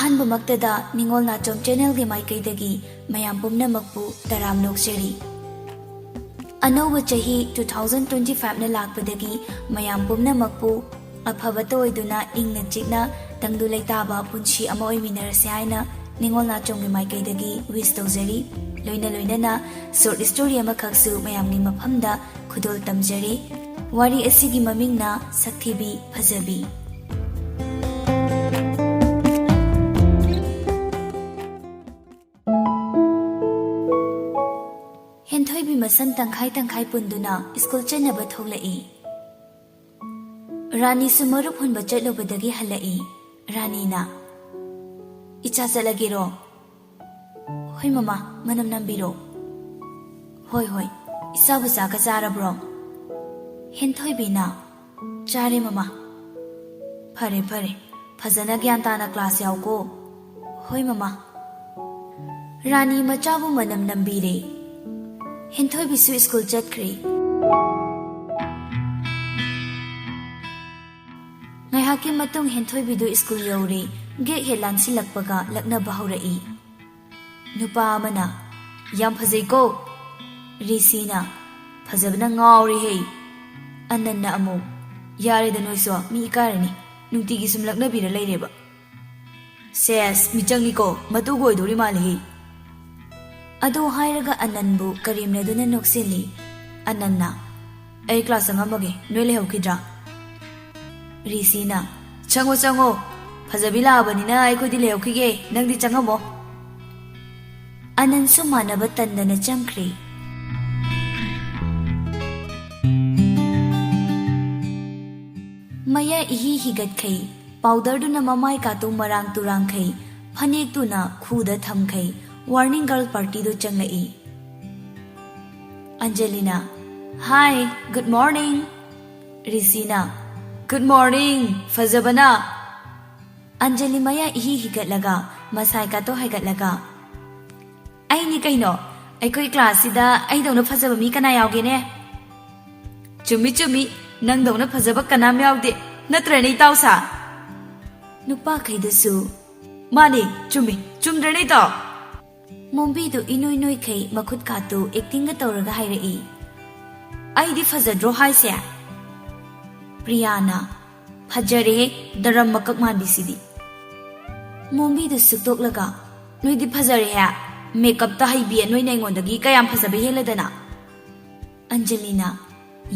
ꯑꯍꯥꯟꯕꯃꯛꯇꯗ ꯅꯤꯡꯉꯣꯜ ꯅꯥꯆꯣꯝ ꯆꯦꯅꯦꯜꯒꯤ ꯃꯥꯏꯀꯩꯗꯒꯤ ꯃꯌꯥꯝ ꯄꯨꯝꯅꯃꯛꯄꯨ ꯇꯔꯥꯝ ꯅꯣꯛꯆꯔꯤ꯫ ꯑꯅꯧꯕ ꯆꯍꯤ 2025ꯅ ꯂꯥꯛꯄꯗꯒꯤ ꯃꯌꯥꯝ ꯄꯨꯝꯅꯃꯛꯄꯨ ꯑꯐꯕꯇ ꯑꯣꯏꯗꯨꯅ ꯏꯪꯅ ꯆꯤꯛꯅ ꯇꯪꯗꯨ ꯂꯩꯇꯥꯕ ꯄꯨꯟꯁꯤ ꯑꯃ ꯑꯣꯏꯃꯤꯟꯅꯔꯁꯦ ꯍꯥꯏꯅ ꯅꯤꯡꯉꯣꯜ ꯅꯥꯆꯣꯝꯒꯤ ꯃꯥꯏꯀꯩꯗꯒꯤ ꯋꯤꯁ ꯇꯧꯖꯔꯤ꯫ ꯂꯣꯏꯅꯅ ꯁꯣꯔꯠ ꯁ꯭ꯇꯣꯔꯤ ꯑꯃꯈꯛꯁꯨ ꯃꯌꯥꯝꯒꯤ ꯃꯐꯝꯗ ꯈꯨꯗꯣꯜ ꯇꯝꯖꯔꯤ꯫ ꯋꯥꯔꯤ ꯑꯁꯤꯒꯤ ꯃꯃꯤꯡꯅ ꯁꯛꯊꯤꯕꯤ ꯐꯖꯕꯤ꯫ ꯍꯦꯟꯊꯣꯏꯕꯤ ꯃꯁꯝ ꯇꯪꯈꯥꯏ ꯄꯨꯟꯗꯨꯅ ꯁ꯭ꯀꯨꯜ ꯆꯠꯅꯕ ꯊꯣꯛꯂꯛꯏ꯫ ꯔꯥꯅꯤꯁꯨ ꯃꯔꯨꯞ ꯍꯨꯟꯕ ꯆꯠꯂꯨꯕꯗꯒꯤ ꯍꯜꯂꯛꯏ꯫ ꯔꯥꯅꯤꯅ, "ꯏꯆꯥ ꯆꯠꯂꯒꯦꯔꯣ?" "ꯍꯣꯏ ꯃꯃꯥ, ꯃꯅꯝ ꯅꯝꯕꯤꯔꯣ." "ꯍꯣꯏ, ꯏꯆꯥꯕꯨ ꯆꯥꯛꯀ ꯆꯥꯔꯕ꯭ꯔꯣ?" ꯍꯦꯟꯊꯣꯏꯕꯤꯅ, "ꯆꯥꯔꯦ ꯃꯃꯥ." "ꯐꯔꯦ, ꯐꯖꯅ ꯒ꯭ꯌꯥꯟ ꯇꯥꯅ ꯀ꯭ꯂꯥꯁ ꯌꯥꯎꯀꯣ." "ꯍꯣꯏ ꯃꯃꯥ." ꯔꯥꯅꯤ ꯃꯆꯥꯕꯨ ꯃꯅꯝ ꯅꯝꯕꯤꯔꯦ꯫ ꯍꯦꯟꯊꯣꯏꯕꯤꯁꯨ ꯁ꯭ꯀꯨꯜ ꯆꯠꯈ꯭ꯔꯦ꯫ ꯉꯥꯏꯍꯥꯛꯀꯤ ꯃꯇꯨꯡ ꯍꯦꯟꯊꯣꯏꯕꯤꯗꯨ ꯁ꯭ꯀꯨꯜ ꯌꯧꯔꯦ꯫ ꯒꯦꯠ ꯍꯦꯛ ꯂꯥꯟꯁꯤꯜꯂꯛꯄꯒ ꯂꯛꯅꯕ ꯍꯧꯔꯛꯏ꯫ ꯅꯨꯄꯥ ꯑꯃꯅ, "ꯌꯥꯝ ꯐꯖꯩꯀꯣ." ꯔꯤꯁꯤꯅ, "ꯐꯖꯕꯅ ꯉꯥꯎꯔꯦꯍꯦ." ꯑꯅꯟꯅ ꯑꯃꯨꯛ, "ꯌꯥꯔꯦꯗ ꯅꯣꯏꯁꯨ, ꯃꯤ ꯏꯀꯥꯏꯔꯅꯤ. ꯅꯨꯡꯇꯤꯒꯤ ꯁꯨꯝ ꯂꯛꯅꯕꯤꯔ ꯂꯩꯔꯦꯕ." "ꯁꯦꯁ, ꯃꯤꯆꯪꯅꯤꯀꯣ, ꯃꯇꯨꯒ ꯑꯣꯏꯗꯧꯔꯤ ꯃꯥꯜꯂꯦꯍꯦ." ꯑꯗꯣ ꯍꯥꯏꯔꯒ ꯑꯅꯟꯕꯨ ꯀꯔꯦꯝꯅꯗꯨꯅ ꯅꯣꯛꯁꯤꯜꯂꯤ꯫ ꯑꯅꯟꯅ, "ꯑꯩ ꯀ꯭ꯂꯥꯁ ꯆꯪꯉꯝꯃꯒꯦ, ꯅꯣꯏ ꯂꯩꯍꯧꯈꯤꯗ꯭ꯔꯥ?" ꯔꯤꯁꯤꯅ, ꯆꯪꯉꯣ, ꯐꯖꯕꯤ ꯂꯥꯛꯑꯕꯅꯤꯅ ꯑꯩꯈꯣꯏꯗꯤ ꯂꯩꯍꯧꯈꯤꯒꯦ, ꯅꯪꯗꯤ ꯆꯪꯉꯝꯃꯣ." ꯑꯅꯟꯁꯨ ꯃꯥꯟꯅꯕ ꯇꯟꯗꯅ ꯆꯪꯈ꯭ꯔꯦ꯫ ꯃꯌꯥ ꯏꯍꯤ ꯍꯤꯒꯠꯈꯩ, ꯄꯥꯎꯗꯔꯗꯨꯅ ꯃꯃꯥꯏ ꯀꯥꯇꯨ ꯃꯔꯥꯡ ꯇꯨꯔꯥꯡꯈꯩ, ꯐꯅꯦꯛꯇꯨꯅ ꯈꯨꯗ ꯊꯝꯈꯩ, ꯋꯥꯔꯅꯤꯡ ꯒꯔꯜ ꯄꯥꯔꯇꯤꯗꯨ ꯆꯪꯂꯛꯏ꯫ ꯑꯟꯖꯂꯤꯅ, "ꯍꯥꯏ, ꯒꯨꯗ ꯃꯣꯔꯅꯤꯡ." ꯔꯤꯁꯤꯅ, "ꯒꯨꯗ ꯃꯣꯔꯅꯤꯡ, ꯐꯖꯕꯅ." ꯑꯟꯖꯂꯤ ꯃꯌꯥ ꯏꯍꯤ ꯍꯤꯒꯠꯂꯒ ꯃꯁꯥꯏ ꯀꯥꯇꯣ ꯍꯥꯏꯒꯠꯂꯒ, "ꯑꯩꯅꯤ ꯀꯩꯅꯣ, ꯑꯩꯈꯣꯏ ꯀ꯭ꯂꯥꯁꯁꯤꯗ ꯑꯩꯗꯧꯅ ꯐꯖꯕ ꯃꯤ ꯀꯅꯥ ꯌꯥꯎꯒꯦꯅꯦ?" "ꯆꯨꯝꯃꯤ, ꯅꯪꯗꯧꯅ ꯐꯖꯕ ꯀꯅꯥꯝ ꯌꯥꯎꯗꯦ, ꯅꯠꯇ꯭ꯔꯅꯦ ꯏꯇꯥꯎꯁꯥ?" ꯅꯨꯄꯥꯈꯩꯗꯨꯁꯨ, "ꯃꯥꯅꯦ, ꯆꯨꯝꯗ꯭ꯔꯅꯦ ꯏꯇꯥꯎ?" ꯃꯣꯝꯕꯤꯗꯨ ꯏꯅꯣꯏ ꯅꯣꯏꯈꯩ ꯃꯈꯨꯠ ꯀꯥꯇꯨ ꯑꯦꯛꯇꯤꯡꯒ ꯇꯧꯔꯒ ꯍꯥꯏꯔꯛꯏ꯫ "ꯑꯩꯗꯤ ꯐꯖꯗ꯭ꯔꯣ ꯍꯥꯏꯁꯦ?" ꯄ꯭ꯔꯤꯌꯥꯅ, "ꯐꯖꯔꯦꯍꯦ, ꯗꯔꯝ ꯃꯀꯛ ꯃꯥꯟꯕꯤꯁꯤꯗꯤ." ꯃꯣꯝꯕꯤꯗꯨ ꯁꯨꯛꯇꯣꯛꯂꯒ, "ꯅꯣꯏꯗꯤ ꯐꯖꯔꯦꯍꯦ, ꯃꯦꯀꯞꯇ ꯍꯩꯕꯤ ꯅꯣꯏꯅ ꯑꯩꯉꯣꯟꯗꯒꯤ ꯀꯌꯥꯝ ꯐꯖꯕ ꯍꯦꯜꯂꯗꯅ." ꯑꯟꯖꯂꯤꯅ,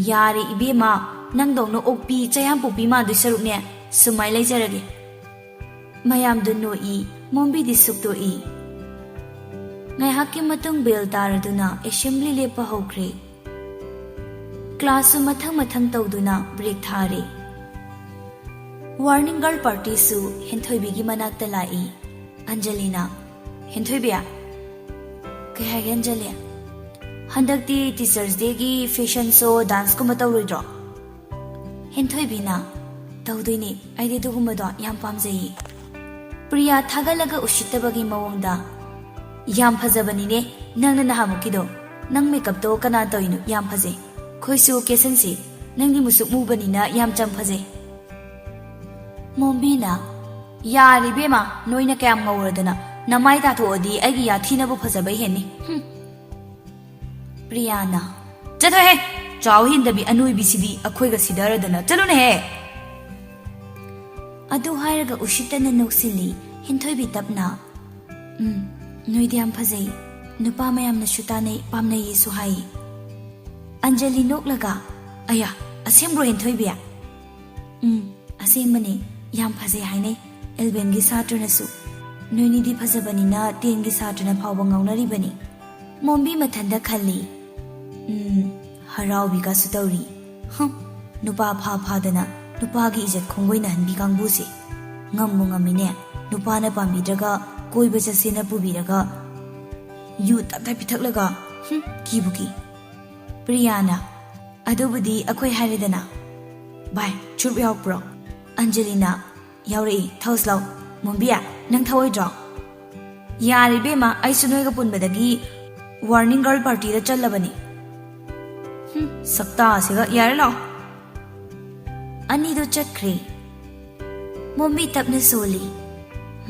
"ꯌꯥꯔꯦ ꯏꯕꯦꯝꯃ, ꯅꯪꯗꯧꯅ ꯑꯣꯛꯄꯤ ꯆꯌꯥꯝ ꯄꯣꯛꯄꯤ ꯃꯥꯟꯗꯣꯏ ꯁꯔꯨꯛꯅꯦ, ꯁꯨꯃꯥꯏ ꯂꯩꯖꯔꯒꯦ." ꯃꯌꯥꯝꯗꯨ ꯅꯣꯛꯏ, ꯃꯣꯝꯕꯤꯗꯤ ꯁꯨꯛꯇꯣꯛꯏ꯫ ꯉꯥꯏꯍꯥꯛꯀꯤ ꯃꯇꯨꯡ ꯕꯦꯜ ꯇꯥꯔꯗꯨꯅ ꯑꯦꯁꯦꯝꯕ꯭ꯂꯤ ꯂꯦꯞꯄ ꯍꯧꯈ꯭ꯔꯦ꯫ ꯀ꯭ꯂꯥꯁꯁꯨ ꯃꯊꯪ ꯇꯧꯗꯨꯅ ꯕ꯭ꯔꯦꯛ ꯊꯥꯔꯦ꯫ ꯋꯥꯔꯅꯤꯡ ꯒꯔꯜ ꯄꯥꯔꯇꯤꯁꯨ ꯍꯦꯟꯊꯣꯏꯕꯤꯒꯤ ꯃꯅꯥꯛꯇ ꯂꯥꯛꯏ꯫ ꯑꯟꯖꯂꯤꯅ, "ꯍꯦꯟꯊꯣꯏꯕꯤ." "ꯀꯩ ꯍꯥꯏꯒꯦ ꯑꯟꯖꯂꯤ?" "ꯍꯟꯗꯛꯇꯤ ꯇꯤꯆꯔꯁ ꯗꯦꯒꯤ ꯐꯦꯁꯟ ꯁꯣ, ꯗꯥꯟꯁꯀꯨꯝꯕ ꯇꯧꯔꯣꯏꯗ꯭ꯔꯣ?" ꯍꯦꯟꯊꯣꯏꯕꯤꯅ, "ꯇꯧꯗꯣꯏꯅꯦ, ꯑꯩꯗꯤ ꯑꯗꯨꯒꯨꯝꯕꯗꯣ ꯌꯥꯝ ꯄꯥꯝꯖꯩꯌꯦ." ꯄ꯭ꯔꯤꯌꯥ ꯊꯥꯒꯠꯂꯒ ꯎꯁꯤꯠꯇꯕꯒꯤ ꯃꯑꯣꯡꯗ, "ꯌꯥꯝ ꯐꯖꯕꯅꯤꯅꯦ ꯅꯪꯅ ꯅꯍꯥꯟꯃꯨꯛꯀꯤꯗꯣ. ꯅꯪ ꯃꯦꯀꯞꯇꯣ ꯀꯅꯥ ꯇꯧꯏꯅꯣ? ꯌꯥꯝ ꯐꯖꯩ. ꯑꯩꯈꯣꯏꯁꯨ ꯀꯦꯁꯟꯁꯤ. ꯅꯪꯗꯤ ꯃꯨꯁꯨꯛ ꯃꯨꯕꯅꯤꯅ ꯌꯥꯝ ꯆꯝ ꯐꯖꯩ." ꯃꯣꯝꯕꯤꯅ, "ꯌꯥꯔꯦ ꯏꯕꯦꯝꯃ, ꯅꯣꯏꯅ ꯀꯌꯥꯝ ꯉꯧꯔꯗꯅ ꯅꯃꯥꯏ ꯇꯥꯊꯣꯛꯑꯗꯤ ꯑꯩꯒꯤ ꯌꯥꯊꯤꯅꯕꯨ ꯐꯖꯕꯩ ꯍꯦꯟꯅꯤ." ꯄ꯭ꯔꯤꯌꯥꯅ, "ꯆꯠꯊꯣꯍꯦ, ꯆꯥꯎ ꯍꯦꯟꯗꯕꯤ ꯑꯅꯣꯏꯕꯤꯁꯤꯗꯤ ꯑꯩꯈꯣꯏꯒ ꯁꯤꯙꯔꯗꯅ, ꯆꯠꯂꯨꯅꯦꯍꯦ." ꯑꯗꯨ ꯍꯥꯏꯔꯒ ꯎꯁꯤꯠꯇꯅ ꯅꯣꯛꯁꯤꯜꯂꯤ ꯍꯦꯟꯊꯣꯏꯕꯤ ꯇꯞꯅ, "ꯅꯣꯏꯗꯤ ꯌꯥꯝ ꯐꯖꯩ. ꯅꯨꯄꯥ ꯃꯌꯥꯝꯅꯁꯨ ꯇꯥꯅꯩ, ꯄꯥꯝꯅꯩꯌꯦꯁꯨ ꯍꯥꯏ." ꯑꯟꯖꯂꯤ ꯅꯣꯛꯂꯒ, "ꯑꯌꯥ, ꯑꯁꯦꯡꯕ꯭ꯔꯣ ꯍꯦꯟꯊꯣꯏꯕꯤ?" "ꯑꯁꯦꯡꯕꯅꯦ, ꯌꯥꯝ ꯐꯖꯩ ꯍꯥꯏꯅꯩ. 11ꯒꯤ ꯁꯥꯇ꯭ꯔꯅꯁꯨ. ꯅꯣꯏꯅꯤꯗꯤ ꯐꯖꯕꯅꯤꯅ 10ꯒꯤ ꯁꯥꯇ꯭ꯔꯅ ꯐꯥꯎꯕ ꯉꯥꯎꯅꯔꯤꯕꯅꯤ." ꯃꯣꯝꯕꯤ ꯃꯊꯟꯗ ꯈꯜꯂꯤ, ꯍꯔꯥꯎꯕꯤꯒꯁꯨ ꯇꯧꯔꯤ. ꯅꯨꯄꯥ ꯐꯥꯗꯅ ꯅꯨꯄꯥꯒꯤ ꯏꯖꯠ ꯈꯣꯡꯒꯣꯏꯅꯍꯟꯕꯤ ꯀꯥꯡꯕꯨꯁꯦ ꯉꯝꯕꯨ ꯉꯝꯃꯤꯅꯦ. ꯅꯨꯄꯥꯅ ꯄꯥꯝꯕꯤꯗ꯭ꯔꯒ ꯀꯣꯏꯕ ꯆꯠꯁꯦꯅ ꯄꯨꯕꯤꯔꯒ ꯌꯨ ꯇꯞꯇꯥꯏ ꯄꯤꯊꯛꯂꯒ, ꯀꯤꯕꯨ ꯀꯤ." ꯄ꯭ꯔꯤꯌꯥꯅ, "ꯑꯗꯨꯕꯨꯗꯤ ꯑꯩꯈꯣꯏ ꯍꯥꯏꯔꯦꯗꯅ." "ꯚꯥꯏ, ꯆꯨꯔꯨꯞ ꯌꯥꯎꯔꯛꯄ꯭ꯔꯣ?" ꯑꯟꯖꯂꯤꯅ, "ꯌꯥꯎꯔꯛꯏ, ꯊꯛꯎꯁꯤ ꯂꯥꯎ." "ꯃꯣꯝꯕꯤ, ꯅꯪ ꯊꯛꯑꯣꯏꯗ꯭ꯔꯣ?" "ꯌꯥꯔꯦ ꯏꯕꯦꯝꯃ, ꯑꯩꯁꯨ ꯅꯣꯏꯒ ꯄꯨꯟꯕꯗꯒꯤ ꯋꯥꯔꯅꯤꯡ ꯒꯔꯜ ꯄꯥꯔꯇꯤꯗ ꯆꯠꯂꯕꯅꯤ." "ꯁꯛꯇꯥꯁꯤꯒ, ꯌꯥꯔꯦ ꯂꯥꯎ." ꯑꯅꯤꯗꯨ ꯆꯠꯈ꯭ꯔꯦ꯫ ꯃꯣꯝꯕꯤ ꯇꯞꯅ ꯁꯣꯜꯂꯤ,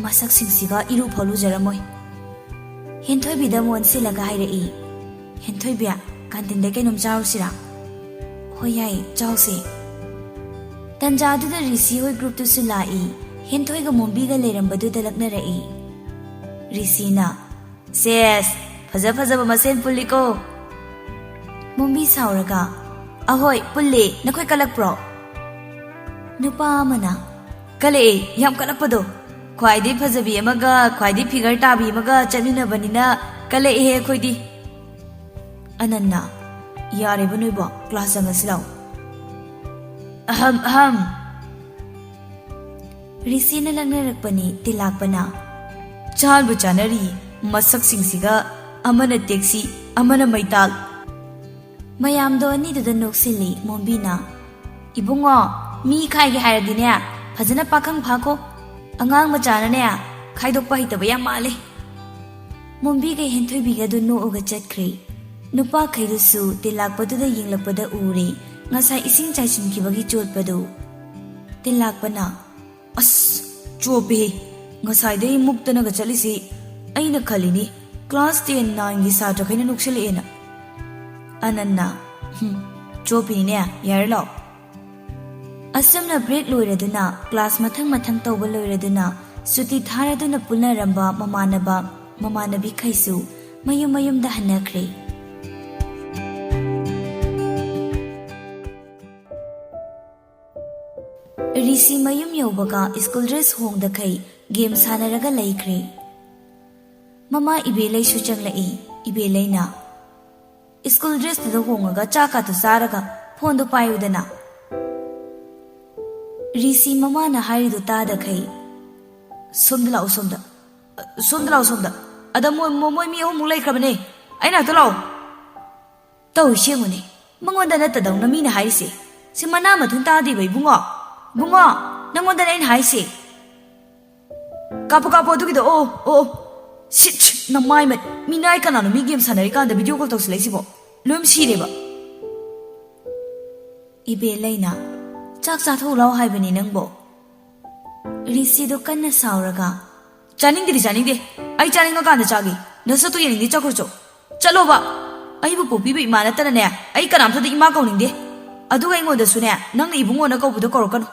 ꯃꯁꯛꯁꯤꯡꯁꯤꯒ ꯏꯔꯨ ꯐꯥꯎ ꯂꯨꯖꯔꯝꯃꯣꯏ꯫ ꯍꯦꯟꯊꯣꯏꯕꯤꯗ ꯃꯣꯟꯁꯤꯜꯂꯒ ꯍꯥꯏꯔꯛꯏ, ꯍꯦꯟꯊꯣꯏꯕꯤ, ꯀꯥꯟꯇꯤꯟꯗ ꯀꯩꯅꯣꯝ ꯆꯥꯔꯨꯁꯤꯔꯥ? ꯍꯣꯏ ꯌꯥꯏ, ꯆꯥꯎꯁꯦ꯫ ꯇꯟꯖꯥꯗꯨꯗ ꯔꯤꯁꯤ ꯍꯣꯏ ꯒ꯭ꯔꯨꯞꯇꯨꯁꯨ ꯂꯥꯛꯏ꯫ ꯍꯦꯟꯊꯣꯏꯒ ꯃꯣꯝꯕꯤꯒ ꯂꯩꯔꯝꯕꯗꯨꯗ ꯂꯛꯅꯔꯛꯏ꯫ ꯔꯤꯁꯤꯅ, ꯁꯦꯁ, ꯐꯖ ꯐꯖꯕ ꯃꯁꯦꯟ ꯄꯨꯜꯂꯤꯀꯣ꯫ ꯃꯣꯝꯕꯤ ꯁꯥꯎꯔꯒ, ꯑꯍꯣꯏ ꯄꯨꯜꯂꯦ, ꯅꯈꯣꯏ ꯀꯜꯂꯛꯄ꯭ꯔꯣ? ꯅꯨꯄꯥ ꯑꯃꯅ, ꯀꯜꯂꯛꯑꯦ, ꯌꯥꯝ ꯀꯜꯂꯛꯄꯗꯣ꯫ ꯈ꯭ꯋꯥꯏꯗꯩ ꯐꯖꯕꯤ ꯑꯃꯒ ꯈ꯭ꯋꯥꯏꯗꯩ ꯐꯤꯒꯔ ꯇꯥꯕꯤ ꯑꯃꯒ ꯆꯠꯃꯤꯟꯅꯕꯅꯤꯅ ꯀꯜꯂꯛꯑꯦꯍꯦ ꯑꯩꯈꯣꯏꯗꯤ꯫ ꯑꯅꯟꯅ, ꯌꯥꯔꯦꯕ ꯅꯣꯏꯕꯣ, ꯀ꯭ꯂꯥꯁ ꯆꯪꯉꯁꯤ ꯂꯥꯛꯑꯣ꯫ ꯑꯍꯝ ꯑꯍꯝ꯫ ꯔꯤꯁꯤꯅ ꯂꯛꯅꯔꯛꯄꯅꯤ꯫ ꯇꯤꯂꯥꯛꯄꯅ, ꯆꯥꯟꯕꯨ ꯆꯥꯅꯔꯤ, ꯃꯁꯛꯁꯤꯡꯁꯤꯒ ꯑꯃꯅ ꯇꯦꯛꯁꯤ ꯑꯃꯅ ꯃꯩꯇꯥꯜ꯫ ꯃꯌꯥꯝꯗꯣ ꯑꯅꯤꯗꯨꯗ ꯅꯣꯛꯁꯤꯜꯂꯤ꯫ ꯃꯣꯝꯕꯤꯅ, ꯏꯕꯨꯡꯉꯣ, ꯃꯤ ꯈꯥꯏꯒꯦ ꯍꯥꯏꯔꯗꯤꯅꯦ ꯐꯖꯅ ꯄꯥꯈꯪ ꯐꯥꯈꯣ, ꯑꯉꯥꯡ ꯃꯆꯥꯅꯅꯦ ꯈꯥꯏꯗꯣꯛꯄ ꯍꯩꯇꯕ ꯌꯥꯝ ꯃꯥꯜꯂꯦ꯫ ꯃꯣꯝꯕꯤꯒ ꯍꯦꯟꯊꯣꯏꯕꯤꯒꯗꯨ ꯅꯣꯛꯑꯒ ꯆꯠꯈ꯭ꯔꯦ꯫ ꯅꯨꯄꯥꯈꯩꯗꯨꯁꯨ ꯇꯤꯂꯥꯛꯄꯗꯨꯗ ꯌꯦꯡꯂꯛꯄꯗ ꯎꯔꯦ ꯉꯁꯥꯏ ꯏꯁꯤꯡ ꯆꯥꯏꯁꯤꯟꯈꯤꯕꯒꯤ ꯆꯣꯠꯄꯗꯨ꯫ ꯇꯤꯂꯥꯛꯄꯅ, ꯑꯁ ꯆꯣꯞꯄꯦ, ꯉꯁꯥꯏꯗꯩ ꯃꯨꯛꯇꯅꯒ ꯆꯠꯂꯤꯁꯤ ꯑꯩꯅ ꯈꯜꯂꯤꯅꯤ ꯀ꯭ꯂꯥꯁ 10, 9ꯒꯤ ꯁꯥꯇ꯭ꯔꯈꯩꯅ ꯅꯣꯛꯁꯤꯜꯂꯛꯑꯦꯅ꯫ ꯑꯅꯟꯅ, ꯆꯣꯞꯄꯤꯅꯤꯅꯦ, ꯌꯥꯔꯦ ꯂꯥꯛꯑꯣ꯫ ꯑꯁꯨꯝꯅ ꯕ꯭ꯔꯦꯛ ꯂꯣꯏꯔꯗꯨꯅ, ꯀ꯭ꯂꯥꯁ ꯃꯊꯪ ꯃꯊꯪ ꯇꯧꯕ ꯂꯣꯏꯔꯗꯨꯅ, ꯁꯨꯇꯤ ꯊꯥꯔꯗꯨꯅ ꯄꯨꯟꯅꯔꯝꯕ ꯃꯃꯥꯟꯅꯕ ꯃꯃꯥꯟꯅꯕꯤꯈꯩꯁꯨ ꯃꯌꯨꯝ ꯃꯌꯨꯝꯗ ꯍꯟꯅꯈ꯭ꯔꯦ꯫ ꯔꯤꯁꯤ ꯃꯌꯨꯝ ꯌꯧꯕꯒ ꯁ꯭ꯀꯨꯜ ꯗ꯭ꯔꯦꯁ ꯍꯣꯡꯗꯈꯩ ꯒꯦꯝ ꯁꯥꯟꯅꯔꯒ ꯂꯩꯈ꯭ꯔꯦ꯫ ꯃꯃꯥ ꯏꯕꯦꯂꯩꯁꯨ ꯆꯪꯂꯛꯏ꯫ ꯏꯕꯦꯂꯩꯅ, ꯁ꯭ꯀꯨꯜ ꯗ꯭ꯔꯦꯁꯇꯨꯗ ꯍꯣꯡꯉꯒ ꯆꯥꯛꯀꯥꯗꯨ ꯆꯥꯔꯒ ꯐꯣꯟꯗꯣ ꯄꯥꯏꯌꯨꯗꯅ꯫ ꯔꯤꯁꯤ ꯃꯃꯥꯅ ꯍꯥꯏꯔꯤꯗꯨ ꯇꯥꯗꯈꯩ, ꯁꯣꯝꯗ ꯂꯥꯛꯑꯣ, ꯁꯣꯝꯗ ꯂꯥꯛꯑꯣ, ꯁꯣꯝꯗ, ꯑꯗ ꯃꯣꯏ ꯃꯤ 3ꯃꯨꯛ ꯂꯩꯈ꯭ꯔꯕꯅꯦ, ꯑꯩ ꯅꯥꯛꯇ ꯂꯥꯛꯑꯣ꯫ ꯇꯧꯏ ꯌꯦꯡꯉꯨꯅꯦ, ꯃꯉꯣꯟꯗ ꯅꯠꯇꯗꯧꯅ ꯃꯤꯅ ꯍꯥꯏꯔꯤꯁꯦ, ꯁꯤ ꯃꯅꯥ ꯃꯊꯨꯝ ꯇꯥꯗꯦꯕ ꯏꯕꯨꯡꯉꯣ, ꯅꯪꯉꯣꯟꯗꯅꯦ ꯑꯩꯅ ꯍꯥꯏꯁꯦ꯫ ꯀꯥꯞꯄꯣ ꯑꯗꯨꯒꯤꯗꯣ, ꯑꯣ ꯁꯤꯠ ꯅꯃꯥꯏꯃꯠ, ꯃꯤꯅꯥꯏ ꯀꯅꯥꯅꯣ ꯃꯤ ꯒꯦꯝ ꯁꯥꯟꯅꯔꯤꯀꯥꯟꯗ ꯚꯤꯗꯤꯑꯣ ꯀꯣꯜ ꯇꯧꯁꯤꯜꯂꯛꯏꯁꯤꯕꯣ, ꯂꯣꯏꯝ ꯁꯤꯔꯦꯕ꯫ ꯏꯕꯦꯂꯩꯅ, ꯆꯥꯛ ꯆꯥꯊꯣꯛ ꯂꯥꯎ ꯍꯥꯏꯕꯅꯤ ꯅꯪꯕꯣ꯫ ꯔꯤꯁꯤꯗꯣ ꯀꯟꯅ ꯁꯥꯎꯔꯒ, ꯆꯥꯅꯤꯡꯗꯦ, ꯑꯩ ꯆꯥꯅꯤꯡꯉꯀꯥꯟꯗ ꯆꯥꯒꯦ, ꯅꯁꯛꯇꯣ ꯌꯦꯡꯅꯤꯡꯗꯦ, ꯆꯠꯈ꯭ꯔꯣ, ꯆꯠꯂꯣꯕ꯫ ꯑꯩꯕꯨ ꯄꯣꯛꯄꯤꯕ ꯏꯃꯥ ꯅꯠꯇꯅꯅꯦ ꯑꯩ ꯀꯅꯥꯝꯇꯗ ꯏꯃꯥ ꯀꯧꯅꯤꯡꯗꯦ, ꯑꯗꯨꯒ ꯑꯩꯉꯣꯟꯗꯁꯨꯅꯦ ꯅꯪꯅ ꯏꯕꯨꯡꯉꯣꯅ ꯀꯧꯕꯗꯣ ꯀꯧꯔꯛꯀꯅꯨ꯫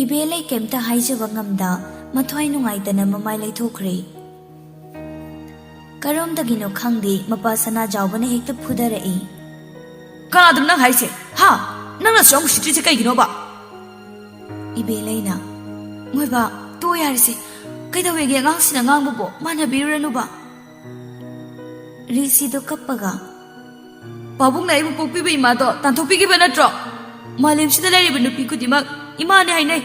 ꯏꯕꯦꯂꯩ ꯀꯩꯝꯇ ꯍꯥꯏꯖꯕ ꯉꯝꯗ ꯃꯊ꯭ꯋꯥꯏ ꯅꯨꯡꯉꯥꯏꯇꯅ ꯃꯃꯥꯏ ꯂꯩꯊꯣꯛꯈ꯭ꯔꯦ꯫ ꯀꯔꯣꯝꯗꯒꯤꯅꯣ ꯈꯪꯗꯦ ꯃꯄꯥ ꯁꯅꯥꯖꯥꯎꯕꯅ ꯍꯦꯛꯇ ꯐꯨꯗꯔꯛꯏ꯫ ꯀꯅꯥꯗꯅꯣ ꯅꯪ ꯍꯥꯏꯁꯦ? ꯍꯥ, ꯅꯪꯅꯁꯨ ꯌꯥꯝ ꯎꯁꯤꯠꯇ꯭ꯔꯤꯁꯦ ꯀꯩꯒꯤꯅꯣꯕ? ꯏꯕꯦꯂꯩꯅ, ꯃꯣꯏꯕ ꯇꯣꯛ ꯌꯥꯔꯤꯁꯦ, ꯀꯩꯗꯧꯋꯦꯒꯦ ꯑꯉꯥꯡꯁꯤꯅ ꯉꯥꯡꯕꯕꯣ, ꯃꯥꯟꯅꯕꯤꯔꯨꯔꯅꯨꯕ꯫ ꯔꯤꯁꯤꯗꯣ ꯀꯞꯄꯒ, ꯄꯥꯕꯨꯡꯅ ꯑꯩꯕꯨ ꯄꯣꯛꯄꯤꯕ ꯏꯃꯥꯗꯣ ꯇꯥꯟꯊꯣꯛꯄꯤꯈꯤꯕ ꯅꯠꯇ꯭ꯔꯣ? ꯃꯥꯂꯦꯝꯁꯤꯗ ꯂꯩꯔꯤꯕ ꯅꯨꯄꯤ ꯈꯨꯗꯤꯡꯃꯛ ꯏꯃꯥꯅꯦ ꯍꯥꯏꯅꯩ,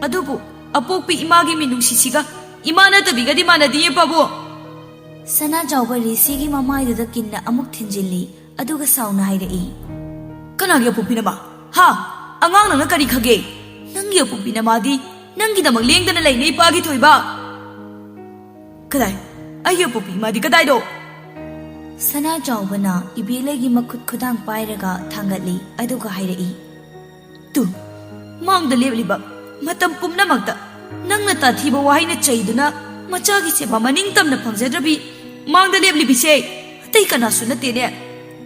ꯑꯗꯨꯕꯨ ꯑꯄꯣꯛꯄꯤ ꯏꯃꯥꯒꯤ ꯃꯤꯅꯨꯡꯁꯤꯁꯤꯒ ꯏꯃꯥ ꯅꯠꯇꯕꯤꯒꯗꯤ ꯃꯥꯟꯅꯗꯤꯌꯦ ꯄꯥꯕꯨꯡ꯫ ꯁꯅꯥꯖꯥꯎꯕ ꯔꯤꯁꯤꯒꯤ ꯃꯃꯥꯏꯗꯨꯗ ꯀꯤꯟꯅ ꯑꯃꯨꯛ ꯊꯤꯟꯖꯤꯜꯂꯤ, ꯑꯗꯨꯒ ꯁꯥꯎꯅ ꯍꯥꯏꯔꯛꯏ, ꯀꯅꯥꯒꯤ ꯑꯄꯣꯛꯄꯤꯅꯃꯥ? ꯍꯥ, ꯑꯉꯥꯡ ꯅꯪꯅ ꯀꯔꯤ ꯈꯪꯒꯦ? ꯅꯪꯒꯤ ꯑꯄꯣꯛꯄꯤꯅꯃꯥꯗꯤ ꯅꯪꯒꯤꯗꯃꯛ ꯂꯦꯡꯗꯅ ꯂꯩꯅꯤ ꯏꯄꯥꯒꯤ ꯊꯣꯏꯕ꯫ ꯀꯗꯥꯏ? ꯑꯩꯒꯤ ꯑꯄꯣꯛꯄꯤ ꯏꯃꯥꯗꯤ ꯀꯗꯥꯏꯗꯣ? ꯁꯅꯥꯖꯥꯎꯕꯅ ꯏꯕꯦꯂꯩꯒꯤ ꯃꯈꯨꯠ ꯈꯨꯗꯥꯡ ꯄꯥꯏꯔꯒ ꯊꯥꯡꯒꯠꯂꯤ, ꯑꯗꯨꯒ ꯍꯥꯏꯔꯛꯏ, ꯇꯨ, ꯃꯥꯡꯗ ꯂꯦꯞꯂꯤꯕ ꯃꯇꯝ ꯄꯨꯝꯅꯃꯛꯇ ꯅꯪꯅ ꯇꯥꯊꯤꯕ ꯋꯥꯍꯩꯅ ꯆꯩꯗꯨꯅ ꯃꯆꯥꯒꯤ ꯁꯦꯕꯥ ꯃꯅꯤꯡꯇꯝꯅ ꯐꯪꯖꯗ꯭ꯔꯕꯤ ꯃꯥꯡꯗ ꯂꯦꯞꯂꯤꯕꯤꯁꯦ ꯑꯇꯩ ꯀꯅꯥꯁꯨ ꯅꯠꯇꯦꯅꯦ,